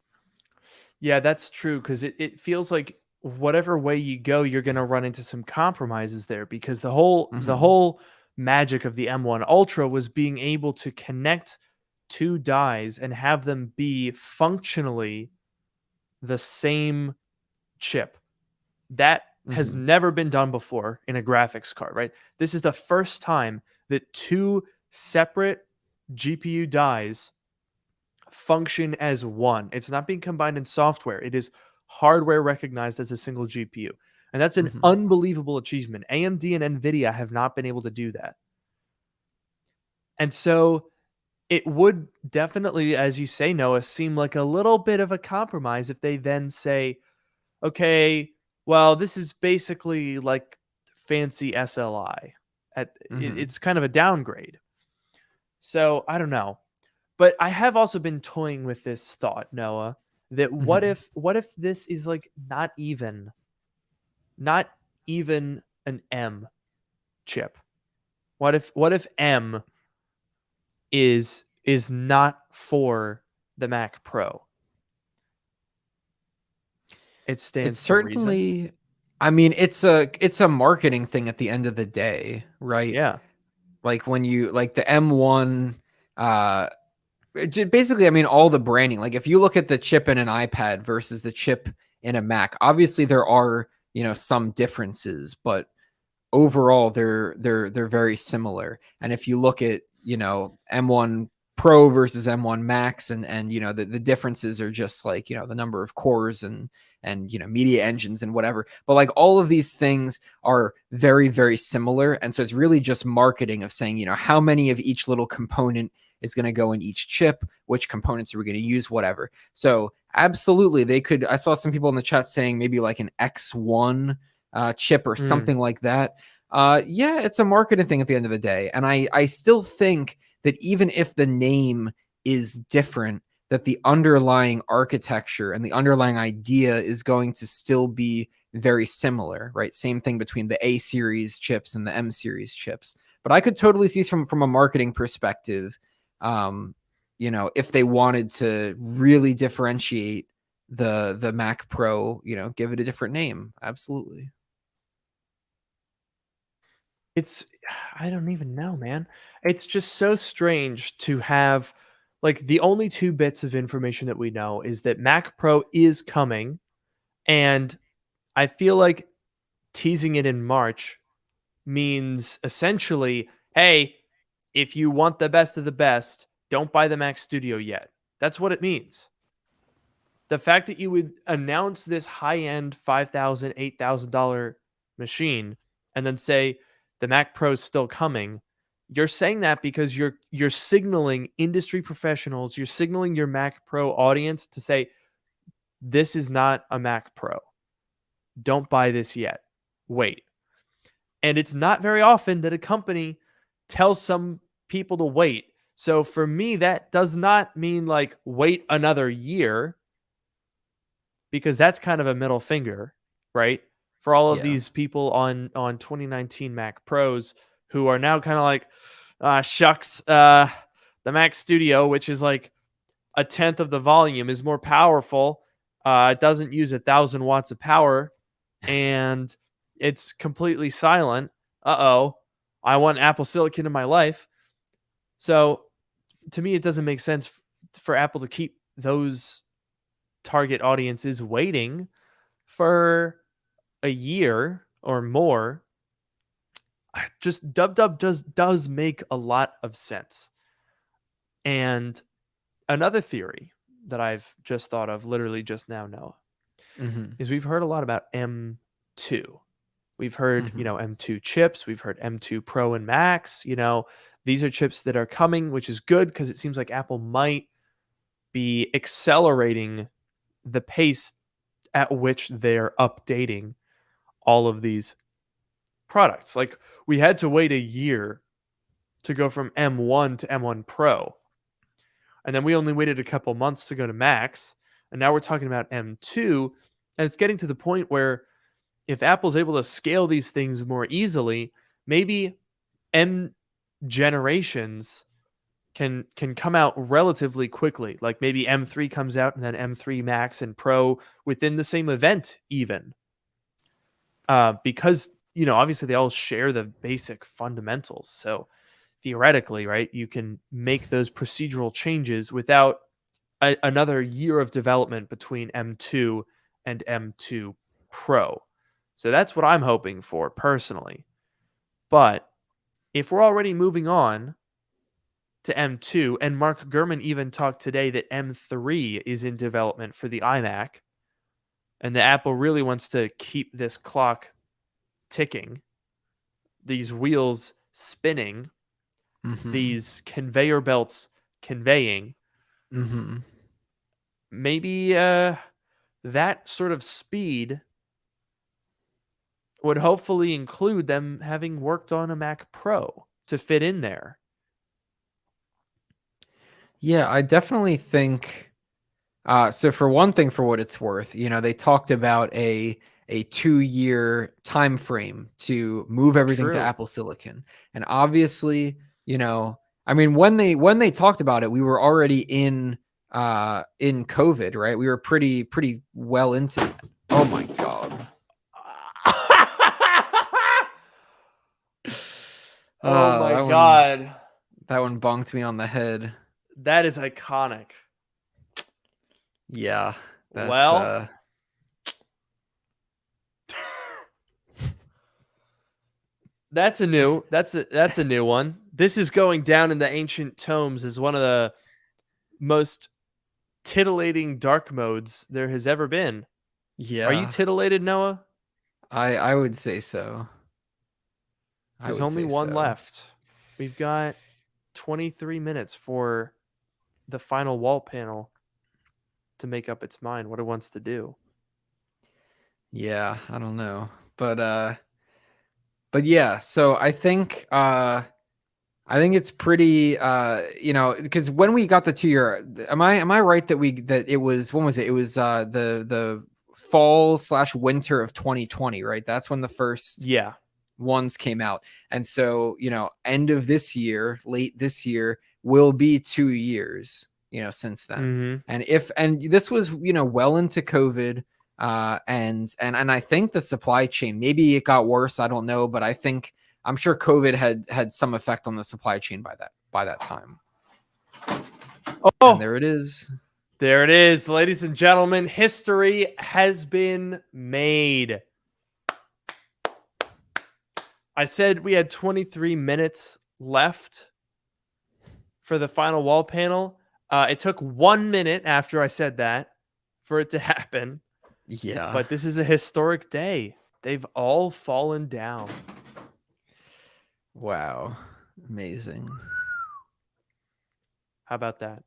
Yeah, that's true, because it feels like whatever way you go, you're going to run into some compromises there, because the whole magic of the M1 Ultra was being able to connect two dies and have them be functionally the same chip. That has never been done before in a graphics card, right? This is the first time that two separate GPU dies function as one. It's not being combined in software. It is hardware recognized as a single GPU. And that's an unbelievable achievement. AMD and NVIDIA have not been able to do that. And so it would definitely, as you say, Noah, seem like a little bit of a compromise if they then say, okay, well, this is basically like fancy SLI. It's kind of a downgrade. So I don't know. But I have also been toying with this thought, Noah, that what if this is like not even an M chip? What if M is not for the Mac Pro? It stands It's to reason. certainly, I mean, it's a marketing thing at the end of the day, right? Yeah. Like when you like the M1, basically, I mean, all the branding. Like if you look at the chip in an iPad versus the chip in a Mac, obviously there are, some differences, but overall they're very similar. And if you look at, M1 Pro versus M1 Max, and the differences are just like, the number of cores and media engines and whatever. But like all of these things are very, very similar. And so it's really just marketing of saying, how many of each little component is going to go in each chip, which components are we going to use, whatever. So absolutely, they could. I saw some people in the chat saying maybe like an X1 chip or something like that. Yeah, it's a marketing thing at the end of the day. And I still think that even if the name is different, that the underlying architecture and the underlying idea is going to still be very similar, right? Same thing between the A series chips and the M series chips. But I could totally see from a marketing perspective, if they wanted to really differentiate the Mac Pro, give it a different name. Absolutely. I don't even know, man. It's just so strange to have, like, the only two bits of information that we know is that Mac Pro is coming, and I feel like teasing it in March means essentially, hey, if you want the best of the best, don't buy the Mac Studio yet. That's what it means. The fact that you would announce this high-end $5,000, $8,000 machine and then say the Mac Pro is still coming, you're saying that because you're signaling industry professionals, you're signaling your Mac Pro audience to say, this is not a Mac Pro. Don't buy this yet. Wait. And it's not very often that a company tells some people to wait. So for me, that does not mean like wait another year, because that's kind of a middle finger, right? For all of these people on 2019 Mac Pros who are now kind of like, shucks, the Mac Studio, which is like a tenth of the volume, is more powerful. It doesn't use 1,000 watts of power, and it's completely silent. Uh-oh, I want Apple Silicon in my life. So to me, it doesn't make sense for Apple to keep those target audiences waiting for a year or more. Just dub does make a lot of sense. And another theory that I've just thought of literally just now, Noah, is we've heard a lot about M2. We've heard, M2 chips. We've heard M2 Pro and Max. These are chips that are coming, which is good because it seems like Apple might be accelerating the pace at which they're updating all of these products. Like, we had to wait a year to go from M1 to M1 Pro. And then we only waited a couple months to go to Max. And now we're talking about M2. And it's getting to the point where if Apple's able to scale these things more easily, maybe M generations can come out relatively quickly. Like maybe M3 comes out and then M3 Max and Pro within the same event even. Because, obviously they all share the basic fundamentals. So theoretically, right, you can make those procedural changes without another year of development between M2 and M2 Pro. So that's what I'm hoping for personally. But if we're already moving on to M2, and Mark Gurman even talked today that M3 is in development for the iMac, and that Apple really wants to keep this clock ticking, these wheels spinning, these conveyor belts conveying, maybe that sort of speed would hopefully include them having worked on a Mac Pro to fit in there. Yeah, I definitely think. So for one thing, for what it's worth, they talked about a 2-year time frame to move everything to Apple Silicon, and obviously, when they talked about it, we were already in COVID, right? We were pretty well into it. Oh my god. Oh my god. That one bonked me on the head. That is iconic. Yeah. Well, that's a new one. This is going down in the ancient tomes as one of the most titillating dark modes there has ever been. Yeah. Are you titillated, Noah? I would say so. There's only one left. We've got 23 minutes for the final wall panel to make up its mind what it wants to do. Yeah, I don't know. But yeah, so I think it's pretty because when we got the 2-year, am I right that it was, when was it? It was the fall/winter of 2020, right? That's when the first ones came out. And so, end of this year, late this year will be 2 years, since then. And this was, well into COVID, and I think the supply chain, maybe it got worse, I don't know, but I'm sure COVID had some effect on the supply chain by that time. Oh, and there it is. There it is, ladies and gentlemen. History has been made. I said we had 23 minutes left for the final wall panel. It took 1 minute after I said that for it to happen. Yeah. But this is a historic day. They've all fallen down. Wow. Amazing. How about that?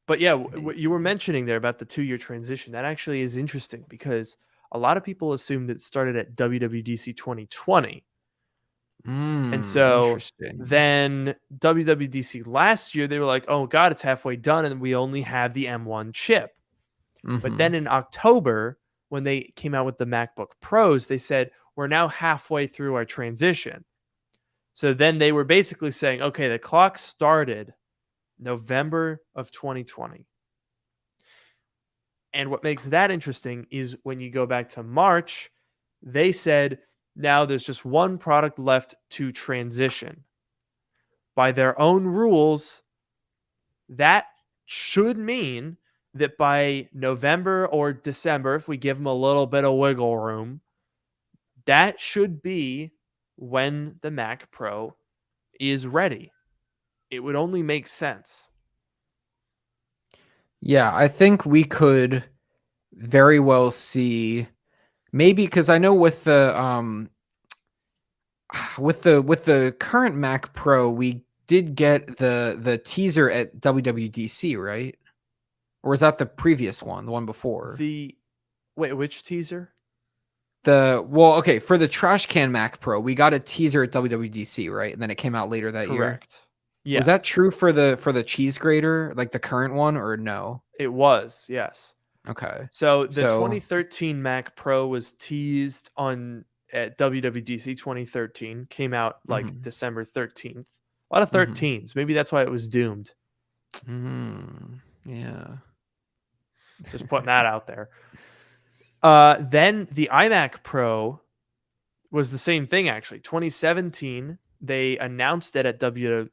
But yeah, what you were mentioning there about the 2-year transition, that actually is interesting because a lot of people assumed it started at WWDC 2020. And so then WWDC last year, they were like, oh God, it's halfway done. And we only have the M1 chip. But then in October, when they came out with the MacBook Pros, they said, we're now halfway through our transition. So then they were basically saying, okay, the clock started November of 2020. And what makes that interesting is when you go back to March, They said now there's just one product left to transition. By their own rules, that should mean that by November or December, if we give them a little bit of wiggle room, that should be when the Mac Pro is ready. It would only make sense. Yeah, I think we could very well see, maybe, because I know with the with the current Mac Pro, we did get the teaser at WWDC, right? Or was that the previous one, the one before? Wait, which teaser? Okay, for the trash can Mac Pro, we got a teaser at WWDC, right? And then it came out later that year. Correct. Yeah. Was that true for the cheese grater, like the current one, or no? It was, yes. Okay. So the 2013 Mac Pro was teased at WWDC 2013, came out like December 13th. A lot of 13s. Maybe that's why it was doomed. Yeah. Just putting that out there. Then the iMac Pro was the same thing, actually. 2017, they announced it at WWDC.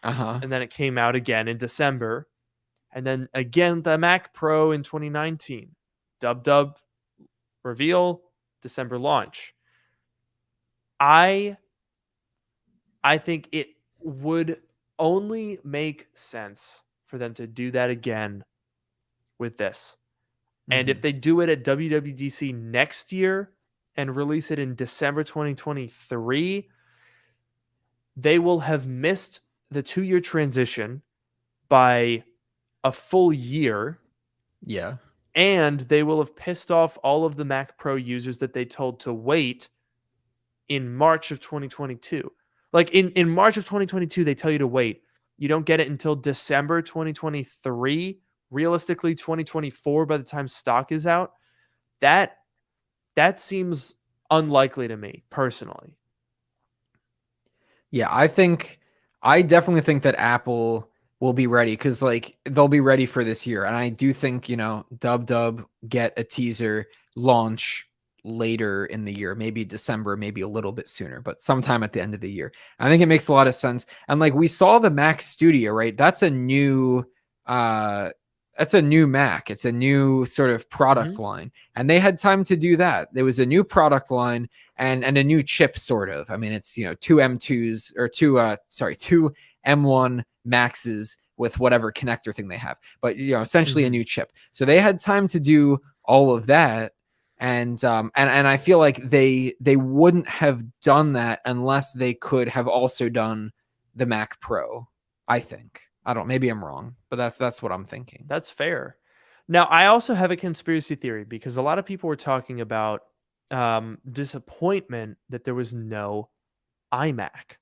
And then it came out again in December. And then again, the Mac Pro in 2019. Dub reveal, December launch. I think it would only make sense for them to do that again with this. And if they do it at WWDC next year and release it in December 2023, they will have missed the 2-year transition by a full year. Yeah. And they will have pissed off all of the Mac Pro users that they told to wait in March of 2022. Like in March of 2022, they tell you to wait. You don't get it until December 2023. Realistically, 2024 by the time stock is out. That seems unlikely to me, personally. Yeah, I definitely think that Apple will be ready, because like they'll be ready for this year. And I do think, Dub get a teaser launch later in the year, maybe December, maybe a little bit sooner, but sometime at the end of the year. I think it makes a lot of sense. And like we saw the Mac Studio, right? That's a new Mac. It's a new sort of product line. And they had time to do that. There was a new product line and a new chip, sort of. I mean, it's, two M2s or two M1 Maxes with whatever connector thing they have, but essentially a new chip. So they had time to do all of that. And I feel like they wouldn't have done that unless they could have also done the Mac Pro, I think. Maybe I'm wrong, but that's what I'm thinking. That's fair. Now, I also have a conspiracy theory, because a lot of people were talking about disappointment that there was no iMac.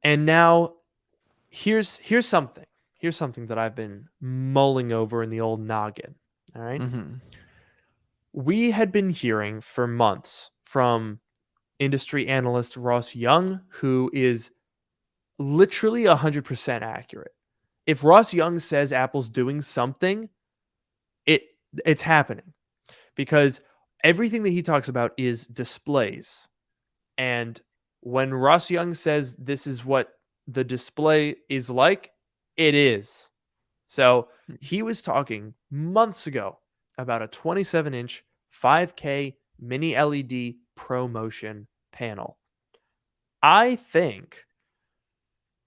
And now here's something. Here's something that I've been mulling over in the old noggin. All right. We had been hearing for months from industry analyst Ross Young, who is literally 100% accurate. If Ross Young says Apple's doing something, it's happening, because everything that he talks about is displays. And when Ross Young says this is what the display is like, it is. So he was talking months ago about a 27-inch 5K mini LED ProMotion panel. I think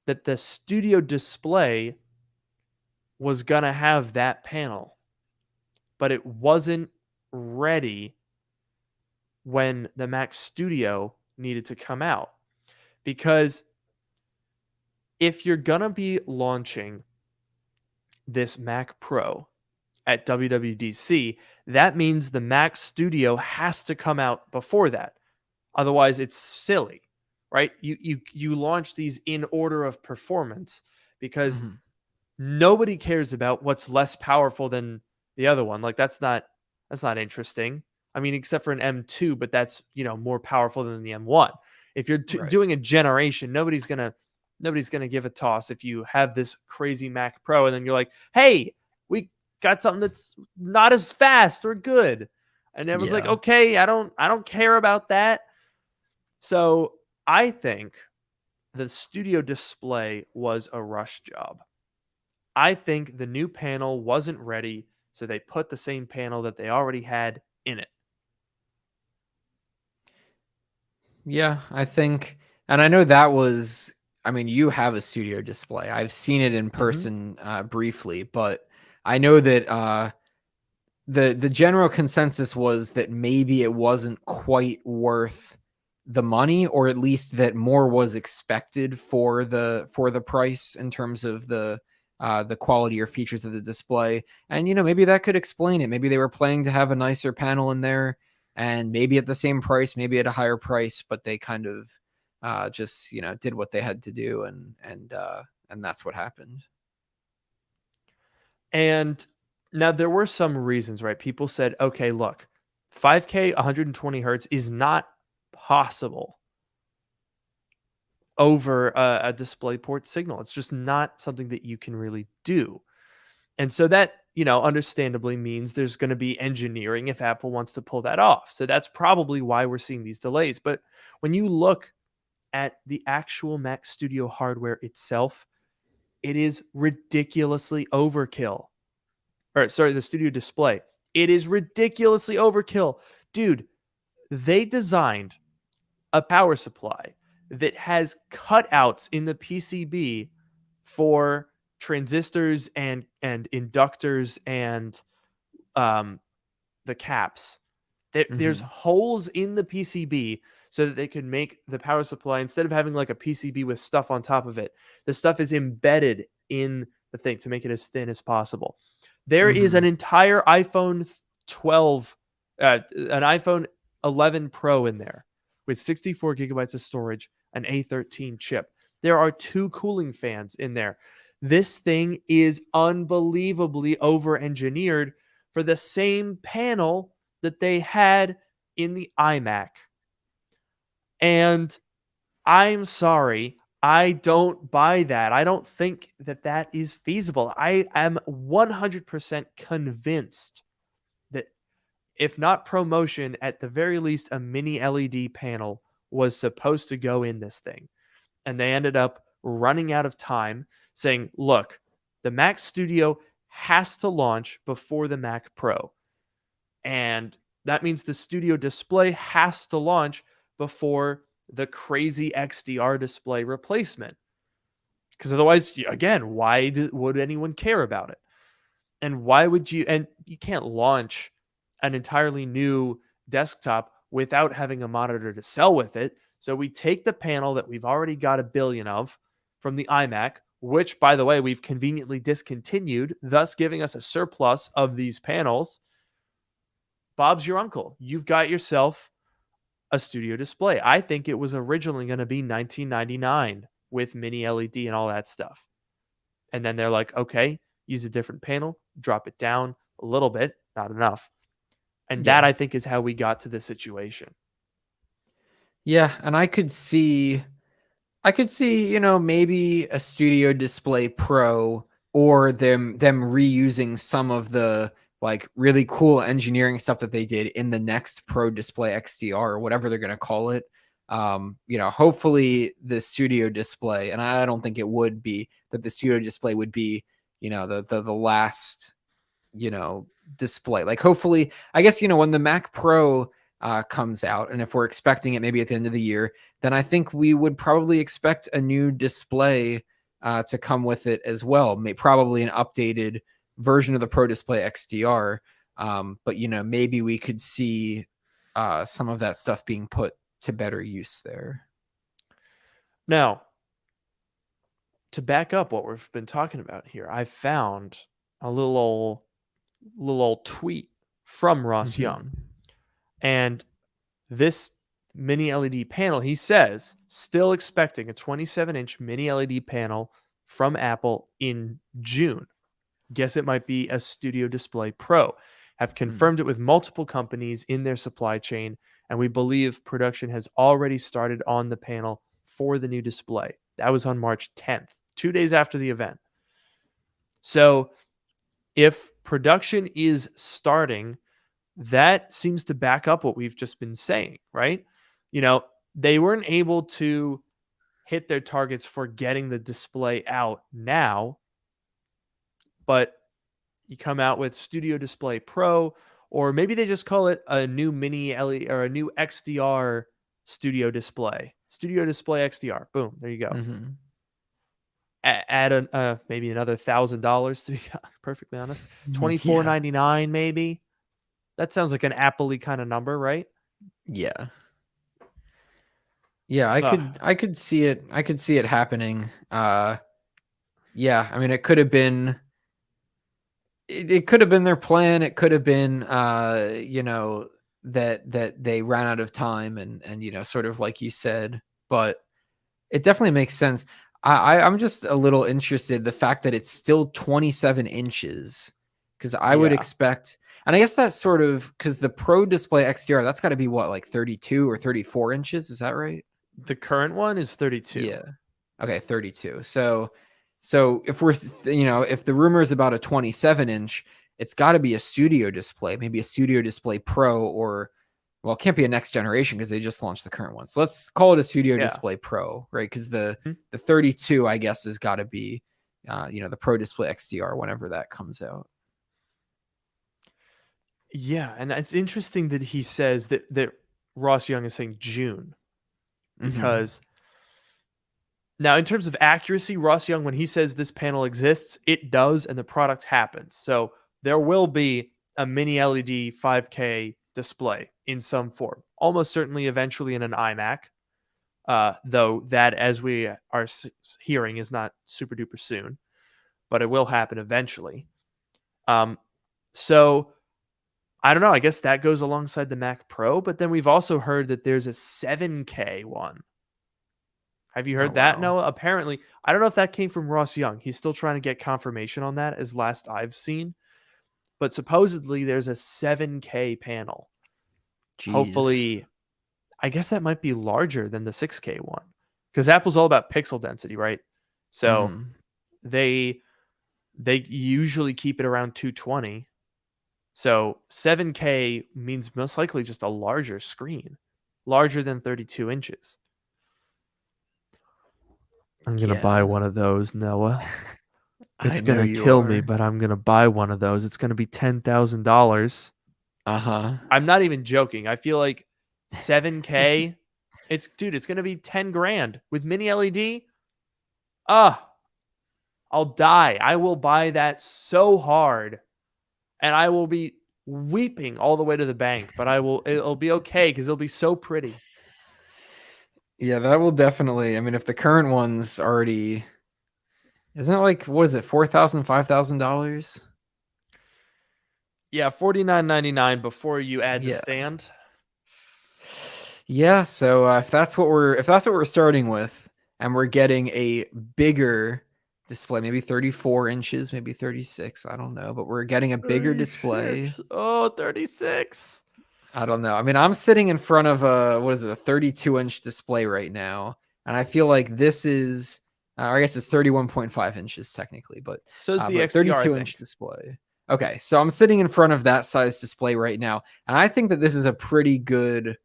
that the studio display was going to have that panel, but it wasn't ready when the Mac Studio needed to come out. Because if you're going to be launching this Mac Pro at WWDC, that means the Mac Studio has to come out before that. Otherwise, it's silly, right? You launch these in order of performance, because nobody cares about what's less powerful than the other one. Like that's not interesting. I mean, except for an M2, but that's more powerful than the M1. If you're doing a generation, nobody's gonna give a toss if you have this crazy Mac Pro and then you're like, hey, we got something that's not as fast or good. And everyone's like, Yeah. okay, I don't care about that. So I think the studio display was a rush job. I think the new panel wasn't ready, so they put the same panel that they already had in it. Yeah, I think, and I know that was, I mean, you have a studio display. I've seen it in Mm-hmm. person briefly, but I know that the general consensus was that maybe it wasn't quite worth the money, or at least that more was expected for the price in terms of the quality or features of the display. And maybe that could explain it. Maybe they were planning to have a nicer panel in there, and maybe at the same price, maybe at a higher price, but they kind of just did what they had to do, and that's what happened. And now there were some reasons, right? People said, okay, look, 5K 120 hertz is not possible over a DisplayPort signal. It's just not something that you can really do. And so that, understandably means there's going to be engineering if Apple wants to pull that off. So that's probably why we're seeing these delays. But when you look at the actual Mac Studio hardware itself, it is ridiculously overkill. Or sorry, the Studio Display. It is ridiculously overkill. Dude, they designed a power supply that has cutouts in the PCB for transistors and inductors and um, the caps. There's Hmm. holes in the PCB so that they could make the power supply, instead of having like a PCB with stuff on top of it, the stuff is embedded in the thing to make it as thin as possible. There is an Hmm. entire iPhone 12, an iPhone 11 Pro in there with 64 gigabytes of storage, an A13 chip. There are 2 cooling fans in there. This thing is unbelievably over engineered for the same panel that they had in the iMac. And I'm sorry, I don't buy that. I don't think that that is feasible. I am 100% convinced that if not promotion, at the very least, a mini LED panel was supposed to go in this thing. And they ended up running out of time, saying, look, the Mac Studio has to launch before the Mac Pro. And that means the Studio Display has to launch before the crazy XDR display replacement. Because otherwise, again, why would anyone care about it? And why would you? And you can't launch an entirely new desktop without having a monitor to sell with it. So we take the panel that we've already got a billion of from the iMac, which, by the way, we've conveniently discontinued, thus giving us a surplus of these panels. Bob's your uncle. You've got yourself a studio display. I think it was originally going to be $19.99 with mini LED and all that stuff. And then they're like, okay, use a different panel, drop it down a little bit, not enough. And that, Yeah. I think, is how we got to this situation. Yeah, and I could see, maybe a Studio Display Pro, or them reusing some of the like really cool engineering stuff that they did in the next Pro Display XDR, or whatever they're gonna call it. Hopefully the Studio Display, and I don't think it would be that the Studio Display would be, the last, you know, display. Like hopefully, I guess, when the Mac Pro comes out, and if we're expecting it maybe at the end of the year, then I think we would probably expect a new display to come with it as well. Probably an updated version of the Pro Display XDR. But maybe we could see some of that stuff being put to better use there. Now, to back up what we've been talking about here, I found a little tweet from Ross Young. Mhm. And this mini LED panel, he says, still expecting a 27-inch mini LED panel from Apple in June. Guess it might be a Studio Display Pro. Have Mm. confirmed it with multiple companies in their supply chain, and we believe production has already started on the panel for the new display. That was on March 10th, 2 days after the event. So if production is starting, that seems to back up what we've just been saying, right? They weren't able to hit their targets for getting the display out now, but you come out with Studio Display Pro, or maybe they just call it a new mini LED or a new XDR Studio Display. Studio Display XDR. Boom. There you go. Mm-hmm. Add maybe another $1,000 to be perfectly honest. $24.99 maybe. That sounds like an Apple-y kind of number, right? Yeah. Yeah, I could see it. I could see it happening. Yeah, I mean, it could have been. It could have been their plan. It could have been, that they ran out of time and sort of like you said. But it definitely makes sense. I'm just a little interested the fact that it's still 27 inches because I would expect, and I guess that's sort of because the Pro Display XDR that's got to be what, like 32 or 34 inches. Is that right? The current one is 32. Yeah. Okay, 32. So if we're, if the rumor is about a 27-inch, it's got to be a Studio Display, maybe a Studio Display Pro, or, well, it can't be a next generation because they just launched the current one. So let's call it a Studio Display Pro, right? Because the 32, I guess, has got to be, the Pro Display XDR whenever that comes out. Yeah, and it's interesting that he says that Ross Young is saying June. Because now in terms of accuracy, Ross Young, when he says this panel exists, it does, and the product happens. So there will be a mini LED 5K display in some form, almost certainly eventually in an iMac, though that, as we are hearing, is not super duper soon, but it will happen eventually. So I don't know. I guess that goes alongside the Mac Pro, but then we've also heard that there's a 7K one. Have you heard that, Noah? Apparently, I don't know if that came from Ross Young. He's still trying to get confirmation on that, as last I've seen. But supposedly there's a 7K panel. Jeez. Hopefully, I guess that might be larger than the 6K one. Because Apple's all about pixel density, right? So they usually keep it around 220. So 7K means most likely just a larger screen, larger than 32 inches. I'm going to buy one of those, Noah. It's going to kill me, but I'm going to buy one of those. It's going to be $10,000. I'm not even joking. I feel like 7K, it's going to be 10 grand with mini LED. I'll die. I will buy that so hard. And I will be weeping all the way to the bank, but it'll be okay because it'll be so pretty. Yeah, that will definitely. I mean, if the current one's already, isn't it like, what is it, $4,000, $5,000? Yeah, $49.99 before you add the stand. Yeah, so if that's what we're starting with, and we're getting a bigger display, maybe 34 inches, maybe 36, I don't know, but we're getting a bigger display. Oh, 36. I don't know. I mean, I'm sitting in front of a 32-inch display right now, and I feel like this is, I guess it's 31.5 inches technically, but so is the XDR 32-inch display. Okay, so I'm sitting in front of that size display right now, and I think that this is a pretty good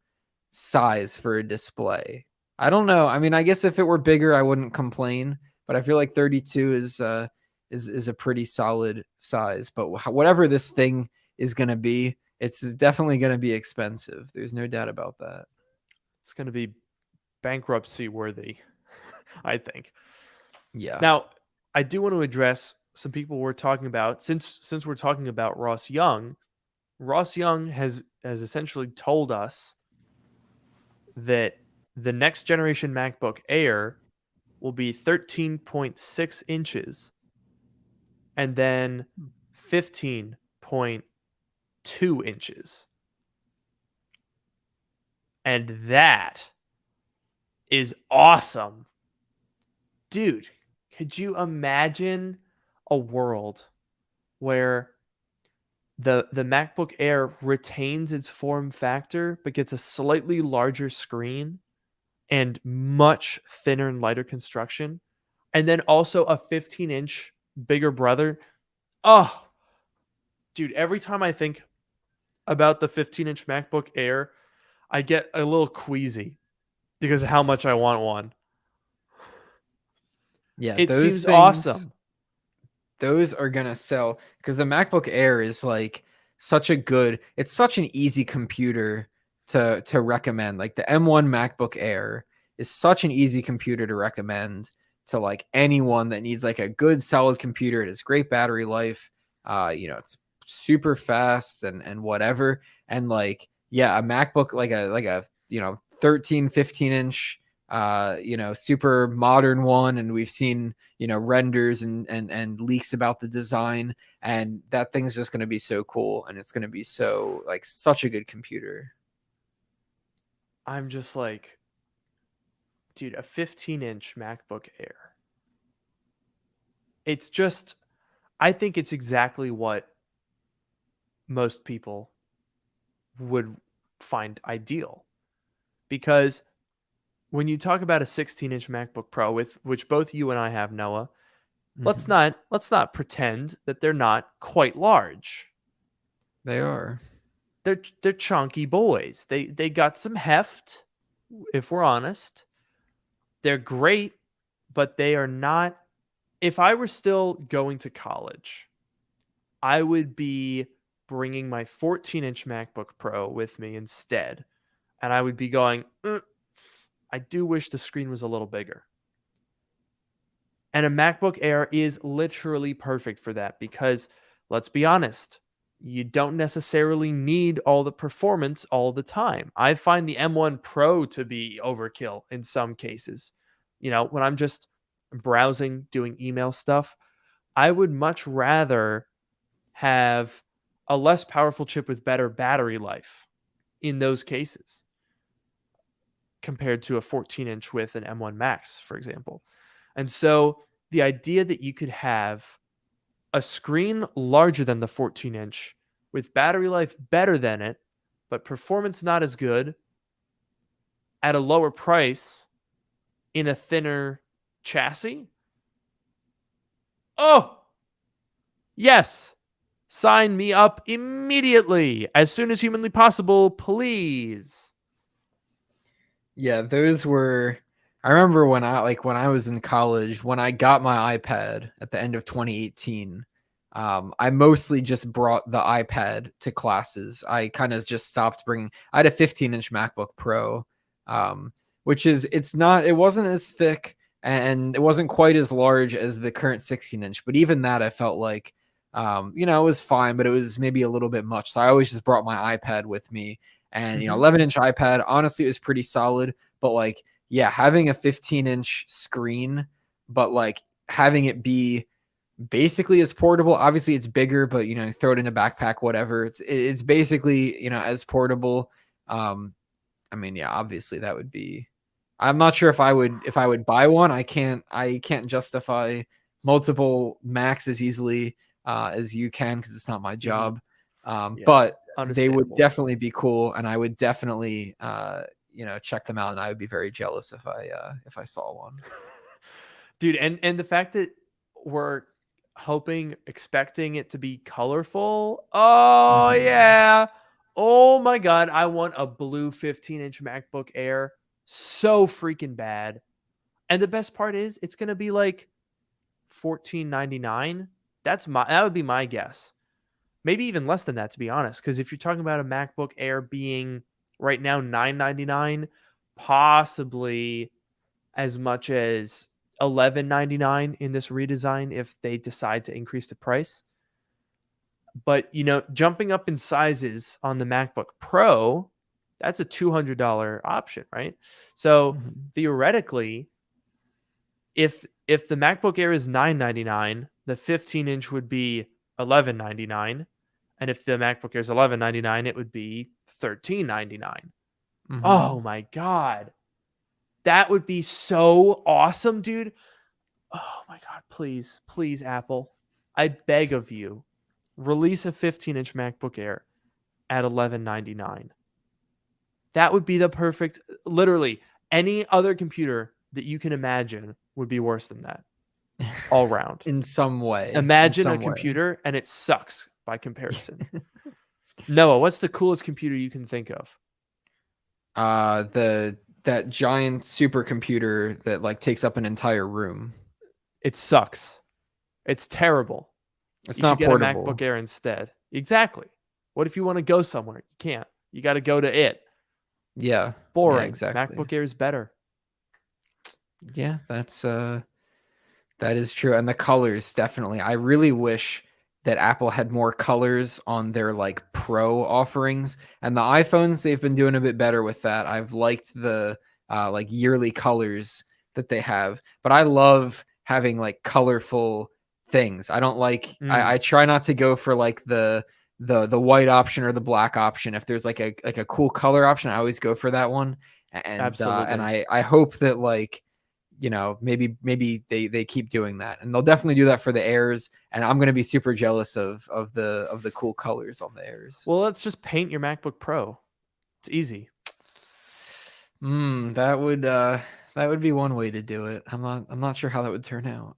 size for a display. I don't know. I mean, I guess if it were bigger, I wouldn't complain, but I feel like 32 is a pretty solid size. But whatever this thing is going to be, it's definitely going to be expensive. There's no doubt about that. It's going to be bankruptcy worthy, I think. Yeah. Now, I do want to address some people we're talking about. Since we're talking about Ross Young has essentially told us that the next generation MacBook Air will be 13.6 inches and then 15.2 inches. And that is awesome. Dude, could you imagine a world where the MacBook Air retains its form factor but gets a slightly larger screen and much thinner and lighter construction, and then also a 15-inch bigger brother? Oh, dude, every time I think about the 15-inch MacBook Air, I get a little queasy because of how much I want one. Yeah, It those seems things, awesome. those are gonna sell because the MacBook Air is like such a good, it's such an easy computer to recommend. Like the M1 MacBook Air is such an easy computer to recommend to like anyone that needs like a good solid computer. It has great battery life. It's super fast and whatever. And like, yeah, a MacBook like a 13, 15 inch super modern one, and we've seen renders and leaks about the design, and that thing's just going to be so cool, and it's going to be so like such a good computer. I'm just like, dude, a 15-inch MacBook Air. It's just, I think it's exactly what most people would find ideal. Because when you talk about a 16-inch MacBook Pro, with which both you and I have, Noah, let's Mhm. not pretend that they're not quite large. They are. They're chunky boys. They got some heft, if we're honest. They're great, but they are not. If I were still going to college, I would be bringing my 14-inch MacBook Pro with me instead, and I would be going, I do wish the screen was a little bigger. And a MacBook Air is literally perfect for that because, let's be honest, you don't necessarily need all the performance all the time. I find the M1 Pro to be overkill in some cases. When I'm just browsing, doing email stuff, I would much rather have a less powerful chip with better battery life in those cases compared to a 14-inch with an M1 Max, for example. And so the idea that you could have a screen larger than the 14-inch with battery life better than it, but performance not as good at a lower price in a thinner chassis. Oh, yes. Sign me up immediately as soon as humanly possible, please. Yeah, those were. I remember when I was in college, when I got my iPad at the end of 2018. I mostly just brought the iPad to classes. I kind of just stopped bringing. I had a 15-inch MacBook Pro, which is it wasn't as thick and it wasn't quite as large as the current 16-inch. But even that, I felt like, it was fine, but it was maybe a little bit much. So I always just brought my iPad with me, and 11-inch iPad. Honestly, it was pretty solid, but like, yeah, having a 15-inch screen, but like having it be basically as portable. Obviously, it's bigger, but throw it in a backpack, whatever. It's basically as portable. I mean, yeah, obviously that would be. I'm not sure if I would buy one. I can't justify multiple Macs as easily as you can because it's not my job. Yeah, But they would understandable. definitely be cool, and I would definitely check them out, and I would be very jealous if I saw one. Dude, and the fact that we're expecting it to be colorful. Oh Mhm. yeah. Oh my god, I want a blue 15-inch MacBook Air so freaking bad. And the best part is it's going to be like $14.99. That would be my guess. Maybe even less than that, to be honest, because if you're talking about a MacBook Air being right now $9.99, possibly as much as $11.99 in this redesign if they decide to increase the price. But jumping up in sizes on the MacBook Pro, that's a $200 option, right? So Mhm. theoretically, if the MacBook Air is $9.99, the 15-inch would be $11.99, and if the MacBook Air is $11.99, it would be $13.99. Mhm. Oh my god, that would be so awesome, dude. Oh my god, please, please, Apple, I beg of you, release a 15-inch MacBook Air at $11.99. That would be the perfect. Literally, any other computer that you can imagine would be worse than that all round. In some way. In Imagine a some way. computer and it sucks by comparison. Noah, what's the coolest computer you can think of? That giant supercomputer that like takes up an entire room. It sucks. It's terrible. It's You should not get a portable. MacBook Air instead. Exactly. What if you want to go somewhere? You can't. You got to go to it. Yeah. Boring. Yeah, exactly. MacBook Air is better. Yeah, that is true. And the colors, definitely. I really wish that Apple had more colors on their like pro offerings. And the iPhones, they've been doing a bit better with that. I've liked the like yearly colors that they have. But I love having like colorful things. I don't like I try not to go for like the white option or the black option. If there's like a cool color option, I always go for that one. And I hope that like maybe they keep doing that, and they'll definitely do that for the Airs. And I'm gonna be super jealous of the cool colors on the Airs. Well, let's just paint your MacBook Pro. It's easy. That would be one way to do it. I'm not sure how that would turn out.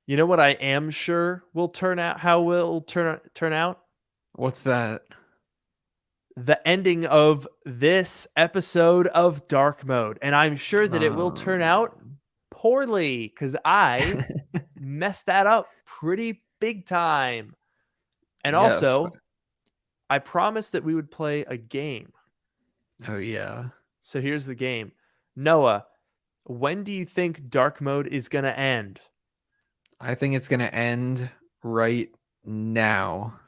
You know what I am sure will turn out? How will turn out? What's that? The ending of this episode of Dark Mode, and I'm sure that it will turn out poorly because I messed that up pretty big time. And Yes. also, I promised that we would play a game. Oh yeah. So here's the game. Noah, when do you think Dark Mode is going to end? I think it's gonna end right now.